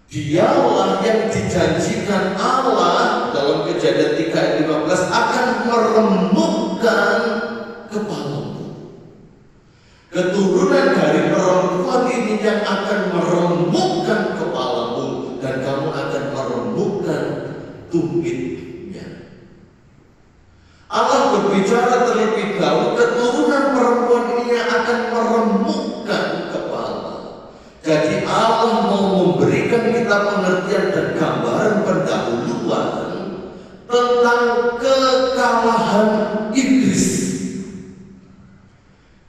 Dialah yang dijanjikan Allah dalam Kejadian 3 ayat 15 akan meremukkan kepalamu. Keturunan dari perempuan ini yang akan meremukkan kepalamu, dan kamu akan meremukkan tumitnya. Allah berbicara terlebih dahulu, keturunan perempuan ini yang akan meremukkan kepala. Jadi Allah mau memberikan kita pengertian dan gambaran pendahuluan tentang kekalahan iblis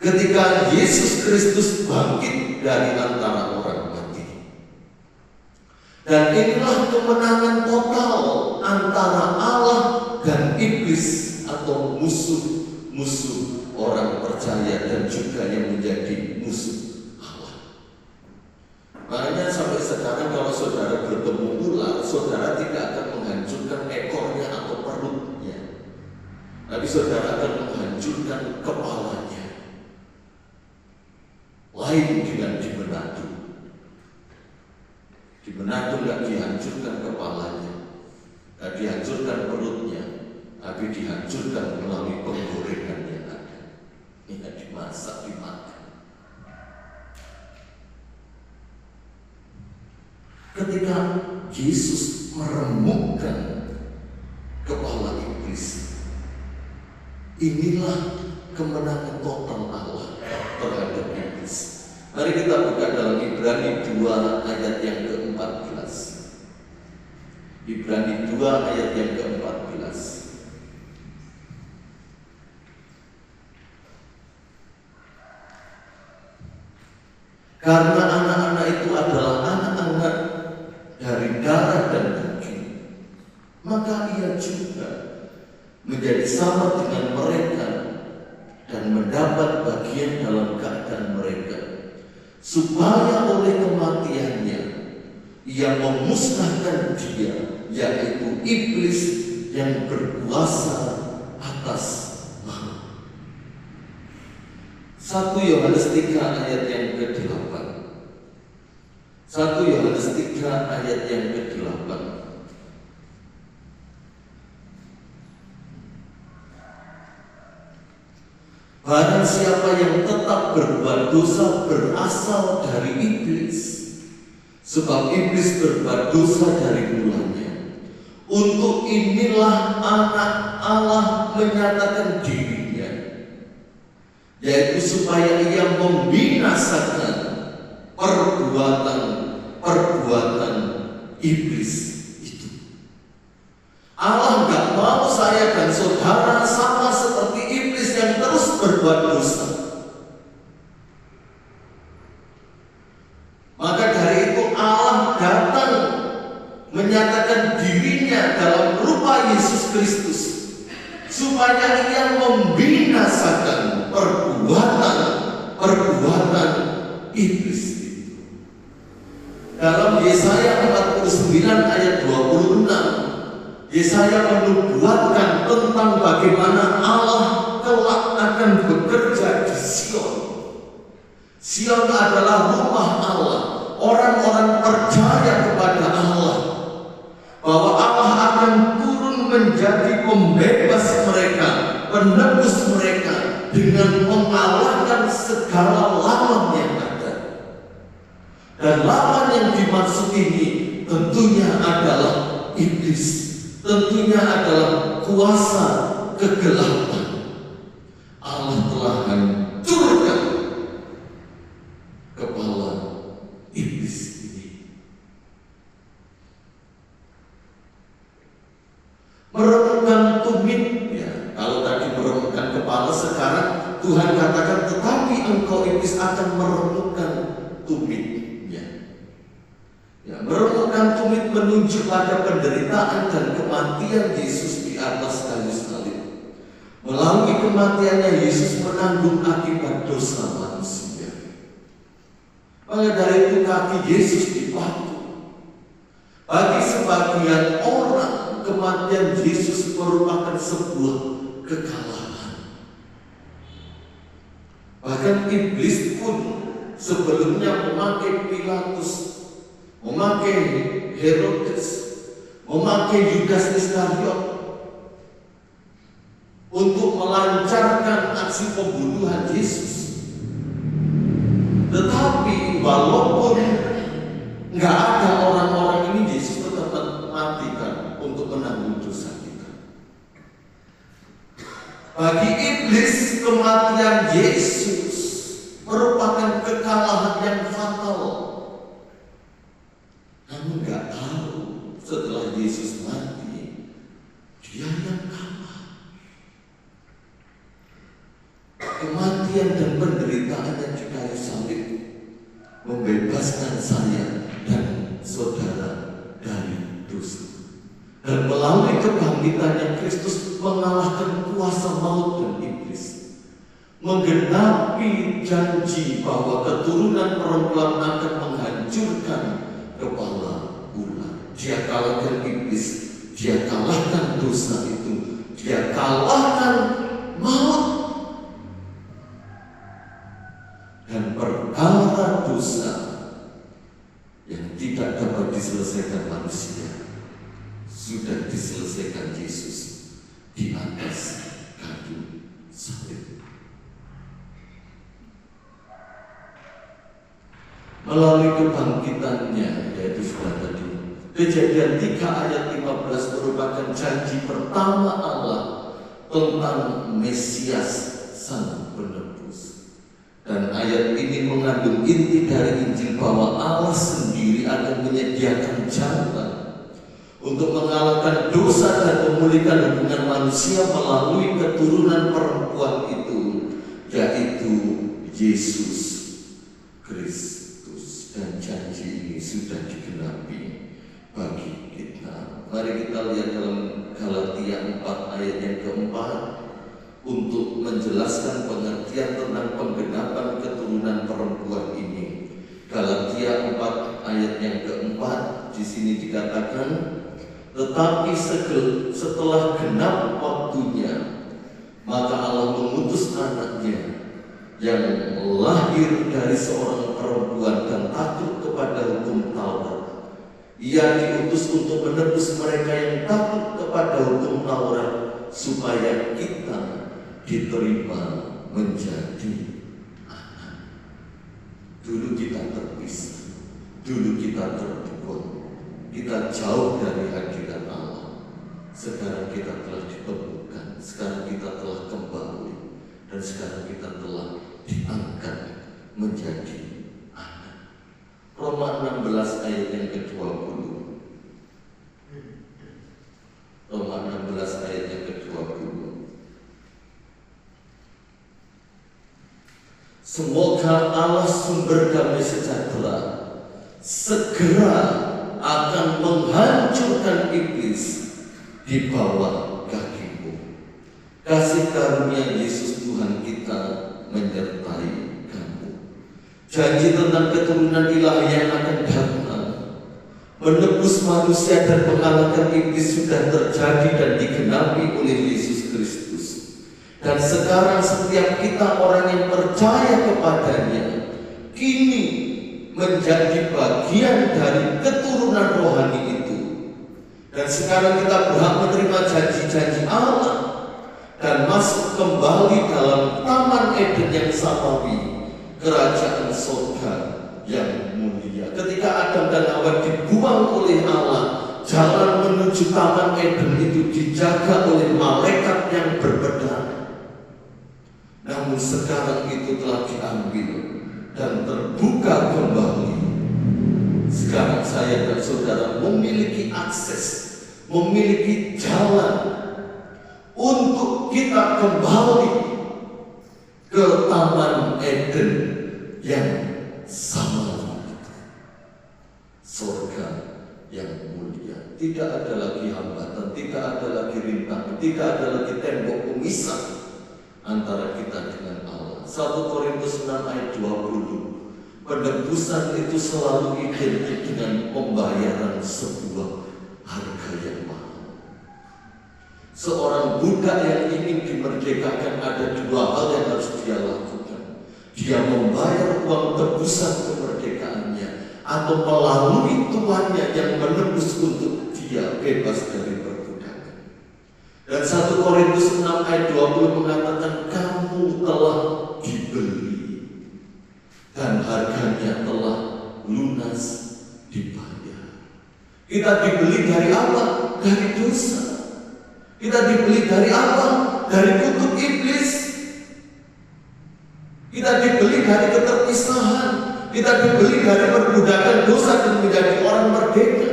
ketika Yesus Kristus bangkit dari antara orang mati. Dan inilah kemenangan total antara Allah dan iblis atau musuh-musuh orang percaya dan juga yang menjadi musuh. Makanya sampai sekarang kalau saudara bertemu ular, saudara tidak akan menghancurkan ekornya atau perutnya, tapi saudara akan menghancurkan kepalanya. Lain dengan di Manado. Di Manado nggak dihancurkan kepalanya, nggak dihancurkan perutnya, tapi dihancurkan melalui penggorengan yang ada. Ini dimasak, dimakan. Ketika Yesus meremukkan kepala iblis, inilah kemenangan total Allah terhadap iblis. Mari kita buka dalam Ibrani 2 ayat yang ke-14. Ibrani 2 ayat yang ke-14. Karena anak-anak itu adalah anak-anak dari darah dan daging, maka ia juga menjadi sama dengan mereka dan mendapat bagian dalam keadaan mereka, supaya oleh kematiannya ia memusnahkan dia, yaitu iblis yang berkuasa atas maut. 1 Yohanes 3 ayat yang ke-8. 1 Yohanes 3 ayat yang ke-8. Barang siapa yang tetap berbuat dosa berasal dari iblis, sebab iblis berbuat dosa dari mulanya. Untuk inilah anak Allah menyatakan dirinya, yaitu supaya ia membinasakan perbuatan iblis itu. Allah nggak mau saya dan saudara sama seperti iblis yang terus berbuat dosa. Maka dari itu Allah datang menyatakan dirinya dalam rupa Yesus Kristus, supaya ia membinasakan perbuatan iblis. Dalam Yesaya 49 ayat 26, Yesaya menubuatkan tentang bagaimana Allah kelak akan bekerja di Sion. Sion adalah rumah Allah, orang-orang percaya kepada Allah, bahwa Allah akan turun menjadi pembebas mereka, penebus mereka, dengan mengalahkan segala lawan yang ada. Dan lawan yang dimaksud ini tentunya adalah iblis, tentunya adalah kuasa kegelapan. Allah telah hancurkan kepala iblis ini. Meremukkan tumit, ya. Kalau tadi meremukkan kepala, sekarang Tuhan katakan, tetapi engkau iblis akan meremukkan tumitnya. Ya, meremukkan tumit menunjuk pada penderitaan dan kematian Yesus di atas kayu salib. Melalui kematiannya Yesus menanggung akibat dosa manusia. Maka dari itu kaki Yesus dipaku. Bagi sebagian orang, kematian Yesus merupakan sebuah kekalahan. Bahkan iblis pun sebelumnya memakai Pilatus, memakai Herodes, memakai Yudas Iskariot untuk melancarkan aksi pembunuhan Yesus. Tetapi walaupun nggak ada orang-orang ini, Yesus tetap matikan untuk menanggung dosa kita. Bagi iblis, kematian Yesus merupakan kekalahan yang fatal. Namun nggak tahu setelah Yesus mati, dia yang kalah. Kematian dan penderitaannya di kayu salib membebaskan saya dan saudara dari dosa. Dan melalui kebangkitannya Kristus mengalahkan kuasa maut dan iblis, menggenapi janji bahwa keturunan perempuan akan menghancurkan kepala ular. Dia kalahkan iblis, dia kalahkan dosa itu, dia kalahkan maut. Dan perkara dosa yang tidak dapat diselesaikan manusia sudah diselesaikan Yesus di atas kayu salib. Melalui kebangkitannya, yaitu sudah tadi, Kejadian 3 ayat 15 merupakan janji pertama Allah tentang Mesias Sang Penebus. Dan ayat ini mengandung inti dari Injil bahwa Allah sendiri akan menyediakan jalan untuk mengalahkan dosa dan memulihkan hubungan manusia melalui keturunan perempuan itu, yaitu Yesus Kristus. Dan janji ini sudah digenapi bagi kita. Mari kita lihat dalam Galatia 4 ayat yang keempat untuk menjelaskan pengertian tentang penggenapan keturunan perempuan ini. Galatia 4 ayat yang keempat, di sini dikatakan, tetapi setelah genap waktunya, maka Allah mengutus anaknya yang lahir dari seorang perempuan dan takut kepada hukum Taurat. Ia diutus untuk menebus mereka yang takut kepada hukum Taurat, supaya kita diterima menjadi anak. Dulu kita terpisah, dulu kita terbuang, kita jauh dari hadirat Allah. Sekarang kita telah ditemukan, sekarang kita telah kembali, dan sekarang kita telah diangkat menjadi anak. Roma 16 ayat yang ke-20. Roma 16 ayat yang ke-20. Semoga Allah sumber damai sejahtera segera akan menghancurkan iblis di bawah kakimu. Kasih karunia Yesus Tuhan kita menyertai kamu. Janji tentang keturunan ilahi yang akan datang menebus manusia dan mengalahkan iblis sudah terjadi dan digenapi oleh Yesus Kristus. Dan sekarang setiap kita orang yang percaya kepadanya kini menjadi bagian dari keturunan rohani itu. Dan sekarang kita berhak menerima janji-janji Allah dan masuk kembali dalam Taman Eden yang samawi, kerajaan surga yang mulia. ketika Adam dan Hawa dibuang oleh Allah, jalan menuju Taman Eden itu dijaga oleh malaikat yang berbeda. Namun sekarang itu telah diambil dan terbuka kembali. Sekarang saya dan saudara memiliki akses, memiliki jalan untuk kita kembali ke Taman Eden yang sama, surga yang mulia. Tidak ada lagi hambatan, tidak ada lagi rintangan, tidak ada lagi tembok pemisah antara kita dengan Allah. 1 Korintus 6 ayat 20. Penebusan itu selalu identik dengan pembayaran sebuah harga yang mahal. Seorang budak yang ingin dimerdekakan, ada 2 hal yang harus dia lakukan. Dia membayar uang tebusan kemerdekaannya, atau melalui tuannya yang menebus untuk dia bebas dari perbudakan. Dan 1 Korintus 6 ayat 20 mengatakan, kamu telah dibeli dan harganya telah lunas dibayar. Kita dibeli dari apa? Dari dosa. Kita dibeli dari apa? Dari kutuk iblis. Kita dibeli dari keterpisahan. Kita dibeli dari perbudakan dosa dan menjadi orang merdeka.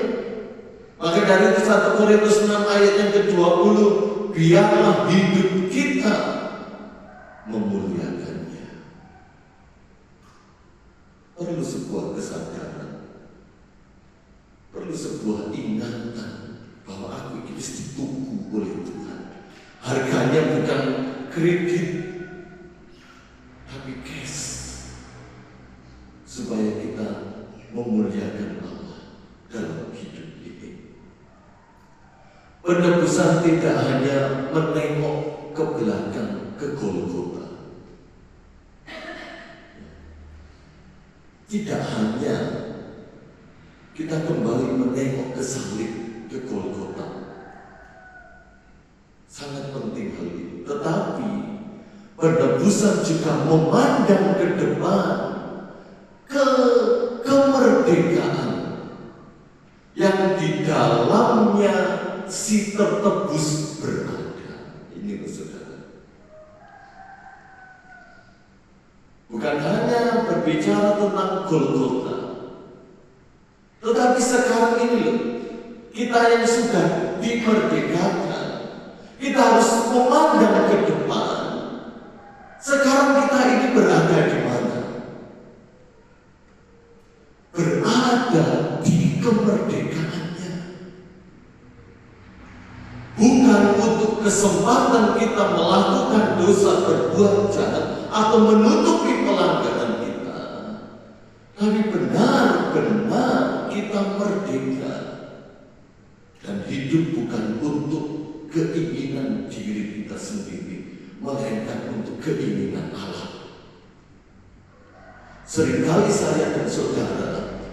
Maka dari itu 1 Korintus 6 ayat yang ke-20, biarlah hidup kita memuliakannya. Perlu sebuah kesadaran, perlu sebuah ingatan bahwa aku ini ditunggu oleh Tuhan. Harganya bukan kredit, tapi cash, supaya kita memuliakan Allah dalam hidup ini. Penebusan tidak hanya menengok ke belakang, ke Golgota. Tidak hanya kita kembali menengok ke salib, ke Golgota. Sangat penting hal ini. Tetapi penebusan juga memandang ke depan, ke kemerdekaan yang di dalamnya si tertebus berada. Ini saudara. Bukan hanya berbicara tentang Golgota, tetapi sekarang ini loh, kita yang sudah dimerdekakan, kita harus memandang ke depan. Sekarang kita ini berada di mana? Berada di kemerdekaannya. Bukan untuk kesempatan kita melakukan dosa, berbuat jahat, atau menutupi pelanggaran kita, tapi benar-benar kita merdeka. Dan hidup bukan untuk keinginan diri kita sendiri, melainkan untuk keinginan Allah. Seringkali saya dan saudara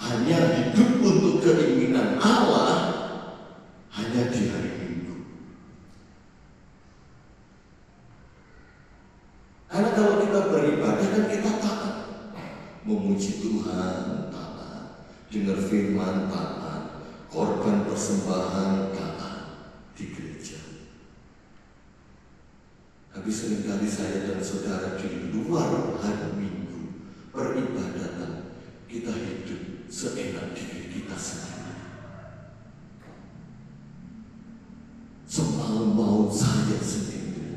hanya hidup untuk keinginan Allah hanya di hari Minggu. Karena kalau kita beribadah kan kita taat, memuji Tuhan taat, dengar firman taat, korban persembahan taat di gereja. Tapi seringkali saya dan saudara di luar hari Minggu peribadatan, kita hidup seenak diri kita sendiri, semau-mau saya sendiri,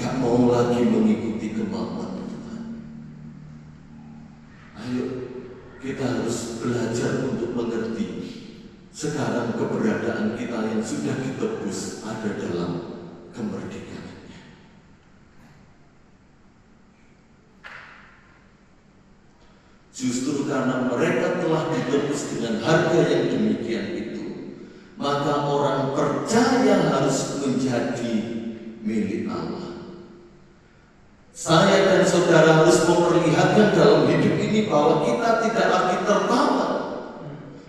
gak mau lagi mengikuti kemauan Tuhan. Ayo, kita harus belajar untuk mengerti sekarang keberadaan kita yang sudah ditebus ada dalam kemerdekaannya. Justru karena mereka telah ditebus dengan harga yang demikian itu, maka orang percaya harus menjadi milik Allah. Saya dan saudara harus memperlihatkan dalam hidup ini bahwa kita tidak lagi tertawa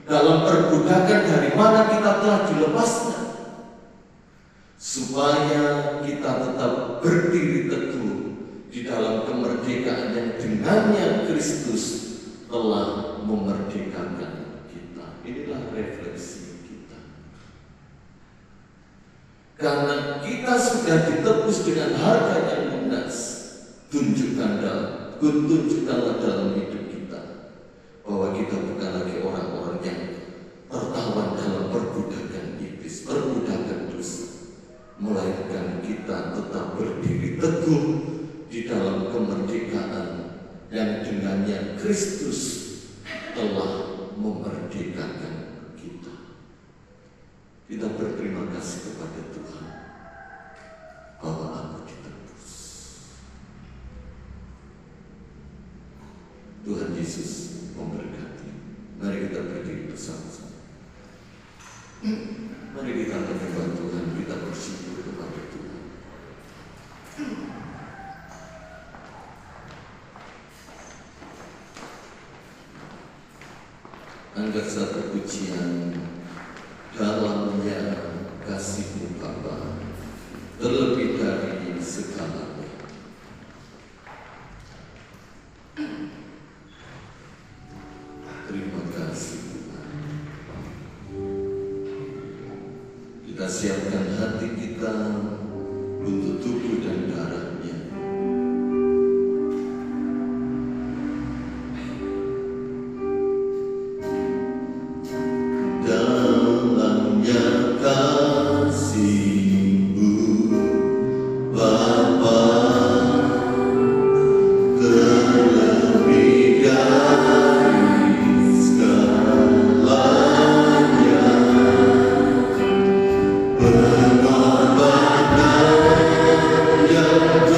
dalam perbudakan dari mana kita telah dilepaskan, supaya kita tetap berdiri teguh di dalam kemerdekaan yang dengannya Kristus telah memerdekakan kita. Inilah refleksi kita. Karena kita sudah ditebus dengan harga yang lunas, tunjukkanlah dalam hidup kita bahwa kita bukan lagi orang-orang yang tertawan dalam perbudakan iblis, perbudakan dosa, melainkan kita tetap berdiri teguh di dalam kemerdekaan yang dengannya Kristus telah memerdekakan kita. Kita berterima kasih kepada Tuhan bahwa aku ditebus. Tuhan Yesus memberkati. Mari kita berdiri bersama-sama. Mari kita menyembah Tuhan, kita bersyukur kepada Tuhan. Angkat satu pujian, dalamnya kasih-Mu Bapa terlebih dari segalanya. Terima kasih Tuhan. Kita siapkan hati kita untuk tubuh dan darahnya. Dalamnya kasih-Mu Bapa terlebih dari segalanya, pengorbanan yang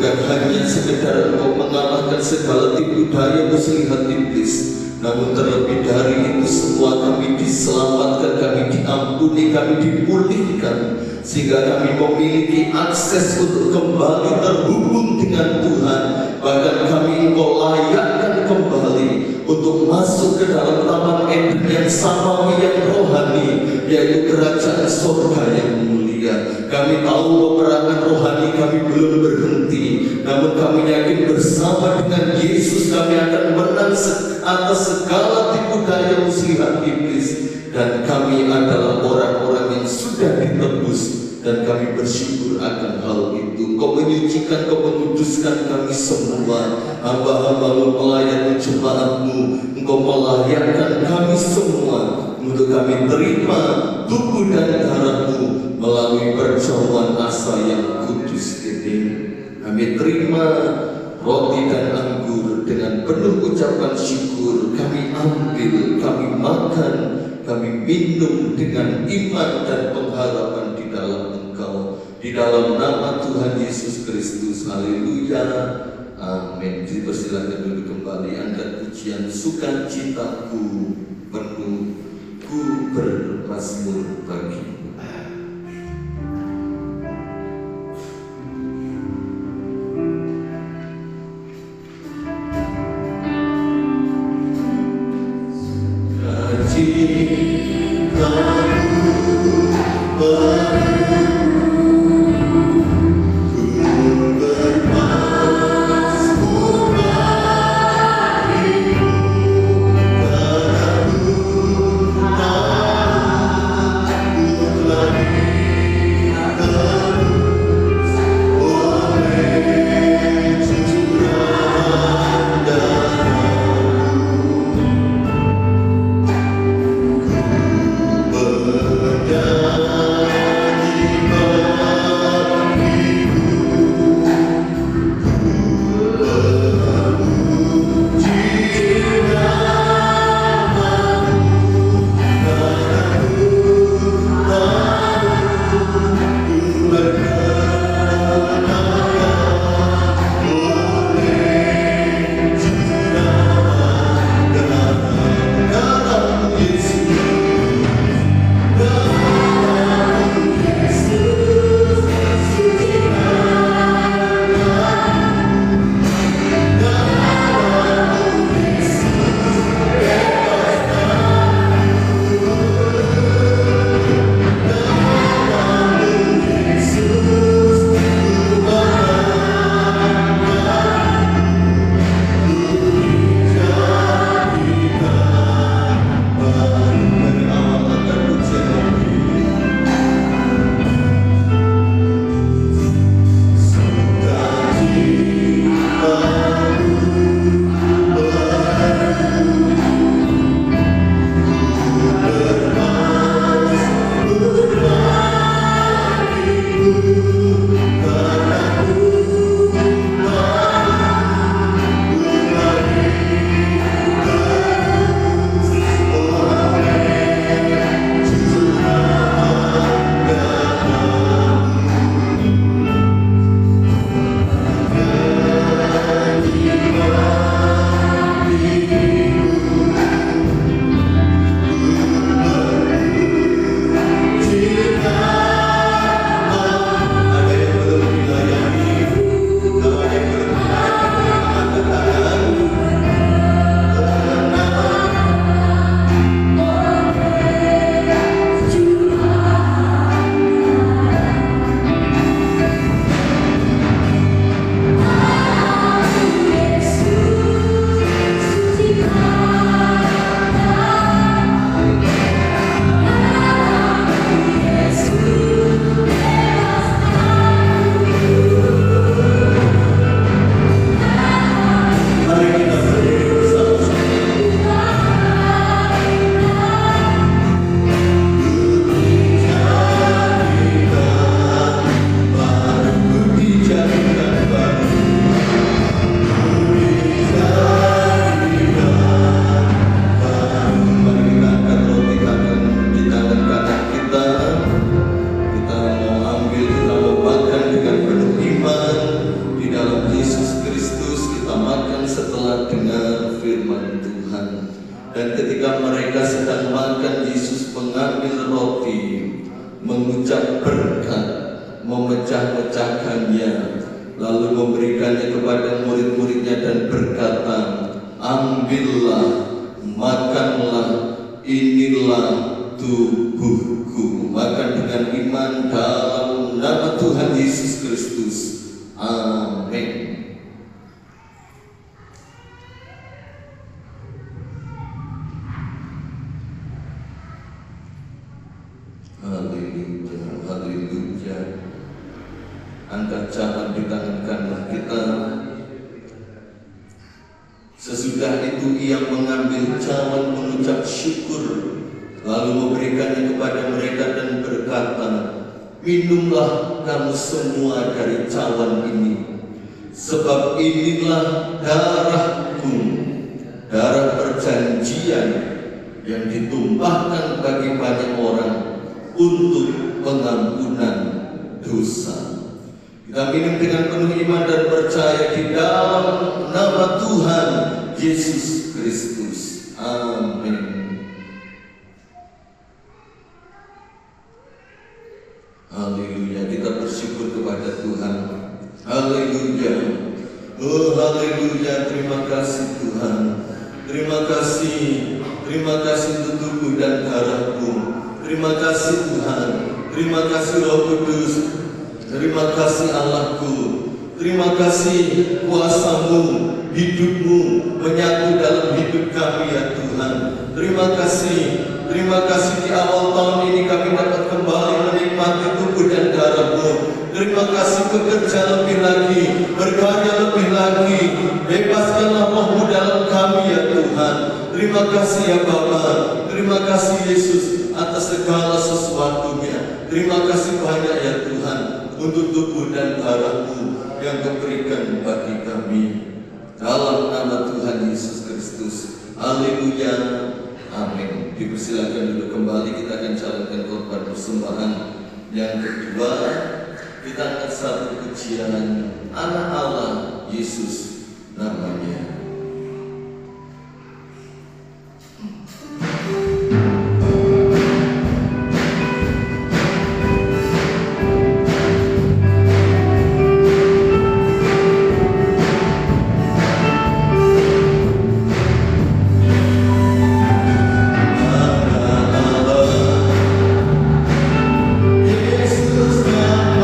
bukan hanya sekedar Engkau mengalahkan segala tipu daya muslihat iblis, namun terlebih dari itu semua kami diselamatkan, kami diampuni, kami dipulihkan, sehingga kami memiliki akses untuk kembali terhubung dengan Tuhan. Bahkan kami Engkau layakkan kembali untuk masuk ke dalam taman Eden yang samawi, yang rohani, yaitu kerajaan surga yang mulia. Kami tahu peperangan rohani kami belum berhenti, namun kami yakin bersama dengan Yesus kami akan menang atas segala tipu daya muslihat iblis, dan kami adalah orang-orang yang sudah ditebus. Dan kami bersyukur akan hal itu. Kau menyucikan, Kau menguduskan kami semua, hamba-hamba-Mu, pelayan jemaat-Mu. Engkau melayakkan kami semua untuk kami terima tubuh dan darah-Mu melalui perjamuan asa yang kudus ini. Kami terima roti dan anggur dengan penuh ucapan syukur. Kami ambil, kami makan, kami minum dengan iman dan pengharapan di dalam Engkau, di dalam nama Tuhan Yesus Kristus. Haleluya, amin. Dipersilakan duduk kembali. Angkat pujian sukacitaku penuh, ku bermazmur bagi. Ku Dan ketika mereka sedang makan, Yesus mengambil roti, mengucap berkat, memecah-mecahkannya, lalu memberikannya kepada murid-muridnya dan berkata, "Ambillah, makanlah, inilah tubuhku." Makan dengan iman dalam nama Tuhan Yesus Kristus. Amin. Haleluya, haleluya. Angkat cawan di tangan kanan kita. Sesudah itu ia mengambil cawan, mengucap syukur, lalu memberikannya kepada mereka dan berkata, "Minumlah kamu semua dari cawan ini, sebab inilah darahku, darah perjanjian yang ditumpahkan bagi banyak orang untuk pengampunan dosa." Kita minum dengan penuh iman dan percaya di dalam nama Tuhan Yesus Kristus. Amin. Haleluya, kita bersyukur kepada Tuhan. Haleluya. Oh haleluya, terima kasih Tuhan. Terima kasih untuk tubuh dan darahmu. Terima kasih Tuhan. Terima kasih Roh Kudus. Terima kasih Allahku. Terima kasih kuasa-Mu, hidupmu menyatu dalam hidup kami ya Tuhan. Terima kasih di awal tahun ini kami dapat kembali menikmati tubuh dan darah-Mu. Terima kasih bekerja lebih lagi, berkarya lebih lagi. Bebaskanlah Roh-Mu dalam kami ya Tuhan. Terima kasih ya Bapa. Terima kasih Yesus atas segala sesuatunya. Terima kasih banyak ya Tuhan untuk tubuh dan darah-Mu yang Kau berikan bagi kami. Dalam nama Tuhan Yesus Kristus. Haleluya. Amin. Dipersilakan duduk kembali. Kita akan jalankan korban persembahan yang kedua. Kita akan satu pujian Anak Allah Yesus namanya. Yesus nama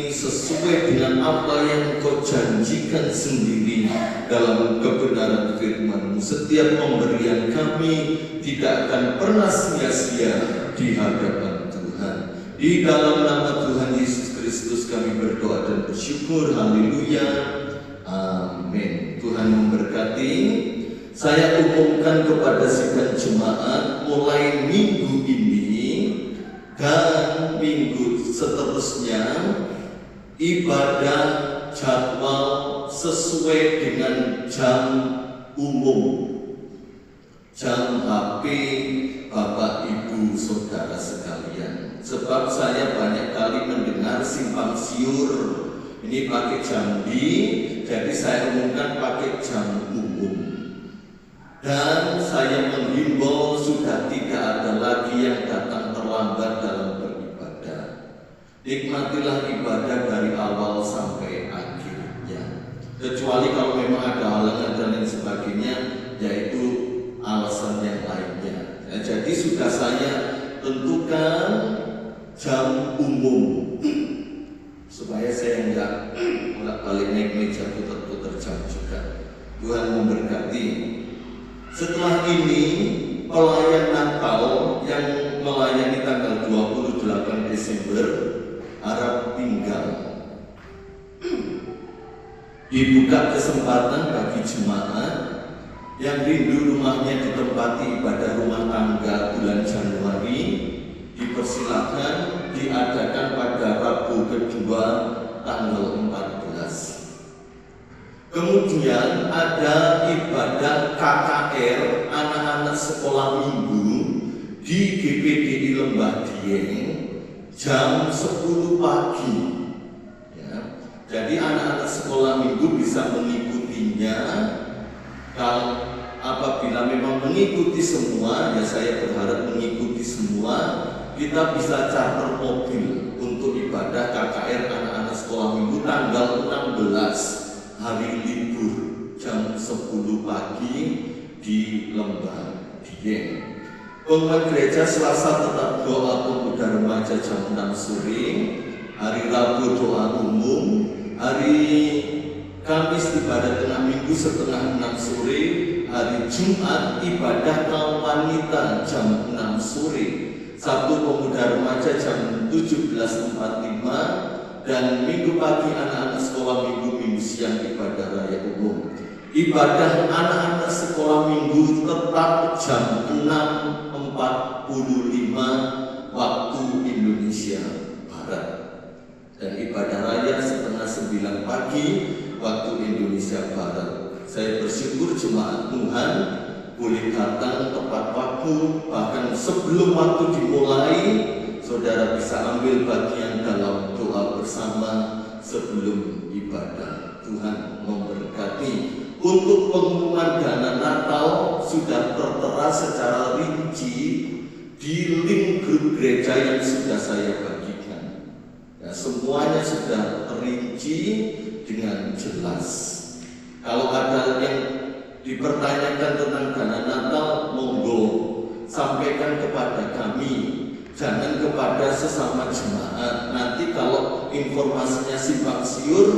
ini sesuai dengan apa yang Engkau janjikan sendiri dalam kebenaran firman-Mu. Setiap pemberian kami tidak akan pernah sia-sia di hadapan Tuhan. Di dalam nama Tuhan Yesus Kristus kami berdoa dan bersyukur. Haleluya. Amin. Tuhan memberkati. Saya umumkan kepada sidang jemaat mulai minggu ini dan minggu seterusnya ibadah jadwal sesuai dengan jam umum, jam HP Bapak Ibu Saudara sekalian. Sebab saya banyak kali mendengar simpang siur ini pakai jam B, jadi saya umumkan pakai jam umum. Dan saya menghimbau sudah tidak ada lagi yang datang terlambat dalam beribadah. Nikmatilah ibadah dari awal sampai akhirnya. Kecuali kalau memang ada halangan dan lain sebagainya, yaitu alasan yang lainnya. Ya, jadi sudah saya tentukan jam umum supaya saya enggak bolak-balik naik meja putar-putar jam juga. Tuhan memberkati. Setelah ini pelayan Natal yang melayani tanggal 28 Desember harap tinggal dibuka kesempatan bagi jemaat yang rindu rumahnya ditempati ibadah rumah tangga bulan Januari, dipersilakan diadakan pada Rabu kedua tanggal 14. Kemudian ada ibadah KKR anak-anak sekolah minggu di GPDI Lembah Dieng jam 10 pagi. Ya. Jadi anak-anak sekolah minggu bisa mengikutinya. Kalau apabila memang mengikuti semua, ya saya berharap mengikuti semua, kita bisa charter mobil untuk ibadah KKR anak-anak sekolah minggu tanggal 16 hari libur jam 10 pagi di Lembah Dieng. Pengumuman gereja Selasa tetap doa pemuda remaja jam 6 sore, hari Rabu doa umum, hari Kamis ibadah tengah minggu setengah 6 sore, hari Jumat ibadah kaum wanita jam 6 sore, Sabtu pemuda remaja jam 17.45, dan minggu pagi anak-anak sekolah minggu, minggu siang ibadah raya umum. Ibadah anak-anak sekolah minggu tetap jam 6.45 waktu Indonesia Barat, dan ibadah raya setengah 9 pagi waktu Indonesia Barat. Saya bersyukur jemaat Tuhan boleh datang tepat waktu, bahkan sebelum waktu dimulai saudara bisa ambil bagian dalam doa bersama sebelum ibadah. Tuhan memberkati. Untuk pengumuman dana Natal sudah tertera secara rinci di link grup gereja yang sudah saya bagikan. Ya, semuanya sudah terinci dengan jelas. Kalau ada yang dipertanyakan tentang dana Natal, monggo sampaikan kepada kami. Jangan kepada sesama jemaat. Nanti kalau informasinya simpang siur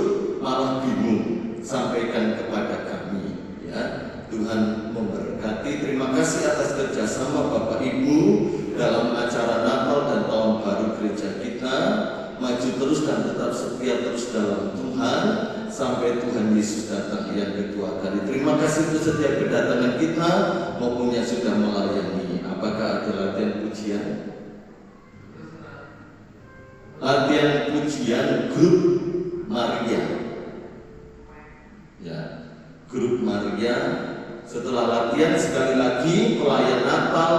malah bingung. Sampaikan kepada kami, ya. Tuhan memberkati. Terima kasih atas kerjasama Bapak Ibu dalam acara Natal dan Tahun Baru gereja kita. Maju terus dan tetap setia terus dalam Tuhan sampai Tuhan Yesus datang yang kedua kali. Terima kasih untuk setiap kedatangan kita maupun yang sudah melayani. Apakah ada latihan pujian? Latihan pujian grup Maria, ya, grup Maria. Setelah latihan sekali lagi pelayan Natal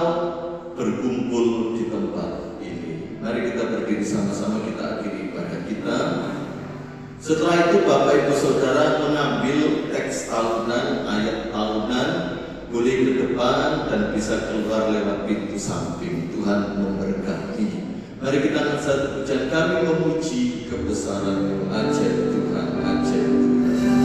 berkumpul di tempat ini. Mari kita berdiri sama-sama, kita akhiri ibadah kita. Setelah itu Bapak Ibu Saudara mengambil teks tahunan, ayat tahunan, boleh ke depan dan bisa keluar lewat pintu samping. Tuhan memberkati. Mari kita angkat satu pujian, kami memuji kebesaran-Mu, ajaib Tuhan, ajaib Tuhan.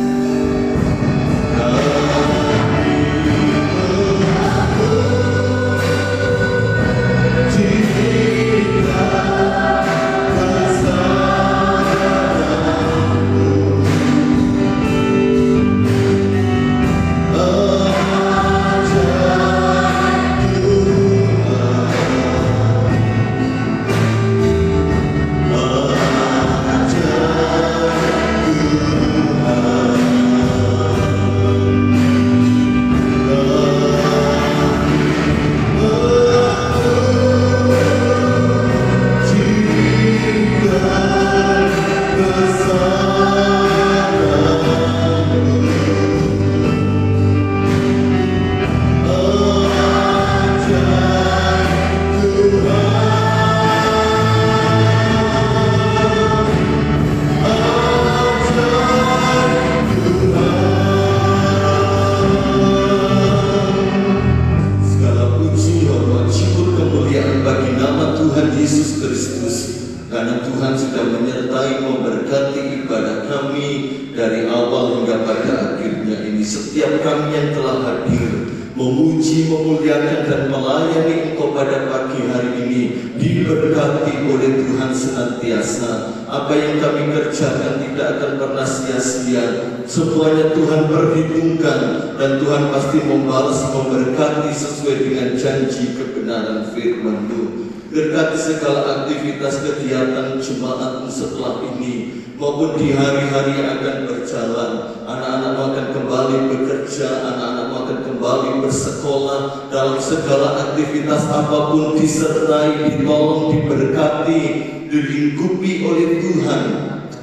kami dari awal hingga pada akhirnya ini. Setiap kami yang telah hadir memuji, memuliakan dan melayani Engkau pada pagi hari ini diberkati oleh Tuhan senantiasa. Apa yang kami kerjakan tidak akan pernah sia-sia. Semuanya Tuhan perhitungkan dan Tuhan pasti membalas, memberkati sesuai dengan janji kebenaran firman-Mu. Berkati segala aktivitas kegiatan jemaat setelah ini maupun di hari-hari yang akan berjalan. Anak-anak akan kembali bekerja, anak-anak akan kembali bersekolah. Dalam segala aktivitas apapun disertai, ditolong, diberkati, dilingkupi oleh Tuhan.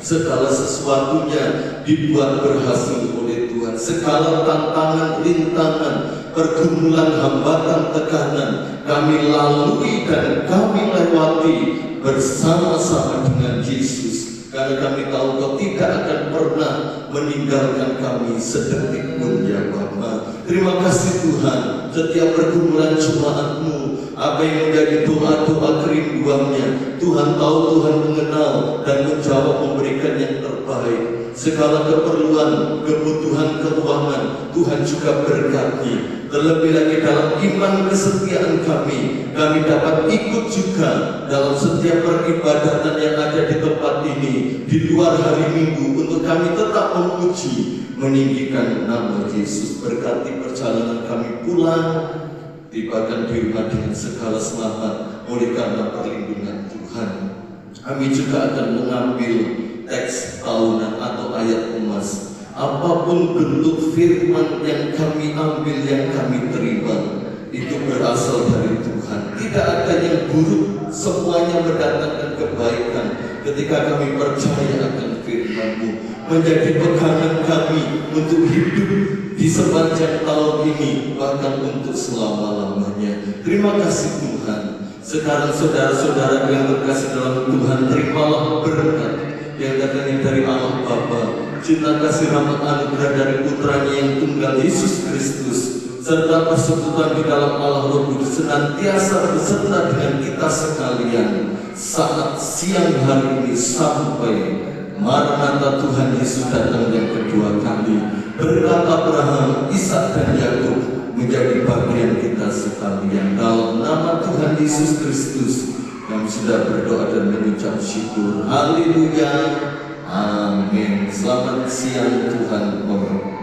Segala sesuatunya dibuat berhasil oleh Tuhan. Segala tantangan, rintangan, pergumulan, hambatan, tekanan kami lalui dan kami lewati bersama-sama dengan Yesus. Karena kami tahu Kau tidak akan pernah meninggalkan kami sedetik pun ya Bapa. Terima kasih Tuhan. Setiap pergumulan jemaat-Mu, apa yang menjadi doa-doa kerinduannya, Tuhan tahu, Tuhan mengenal dan menjawab, memberikan yang terbaik. Segala keperluan, kebutuhan keuangan Tuhan juga berkati. Terlebih lagi dalam iman kesetiaan kami dapat ikut juga dalam setiap peribadatan yang ada di tempat ini, di luar hari Minggu, untuk kami tetap memuji, meninggikan nama Yesus. Berkati perjalanan kami pulang, tibakan di rumah dengan segala selamat oleh karena perlindungan Tuhan. Kami juga akan mengambil teks tahunan atau ayat emas. Apapun bentuk firman yang kami ambil, yang kami terima, itu berasal dari Tuhan. Tidak ada yang buruk, semuanya mendatangkan kebaikan ketika kami percaya akan firman-Mu. Menjadi pegangan kami untuk hidup di sepanjang tahun ini, bahkan untuk selama-lamanya. Terima kasih Tuhan. Sekarang saudara-saudara yang terkasih dalam Tuhan, terimalah berkat yang datangnya dari Allah Bapa, cinta kasih rahmat anugerah dari putranya yang tunggal Yesus Kristus, serta persekutuan di dalam Allah Roh Kudus senantiasa beserta dengan kita sekalian saat siang hari ini sampai Maranatha Tuhan Yesus datang yang kedua kali. Berkat Abraham, Ishak dan Yakub menjadi bagian kita sekalian. Dalam nama Tuhan Yesus Kristus kami sudah berdoa dan mengucap syukur. Haleluya. Amin. Selamat siang, Tuhan memberkati.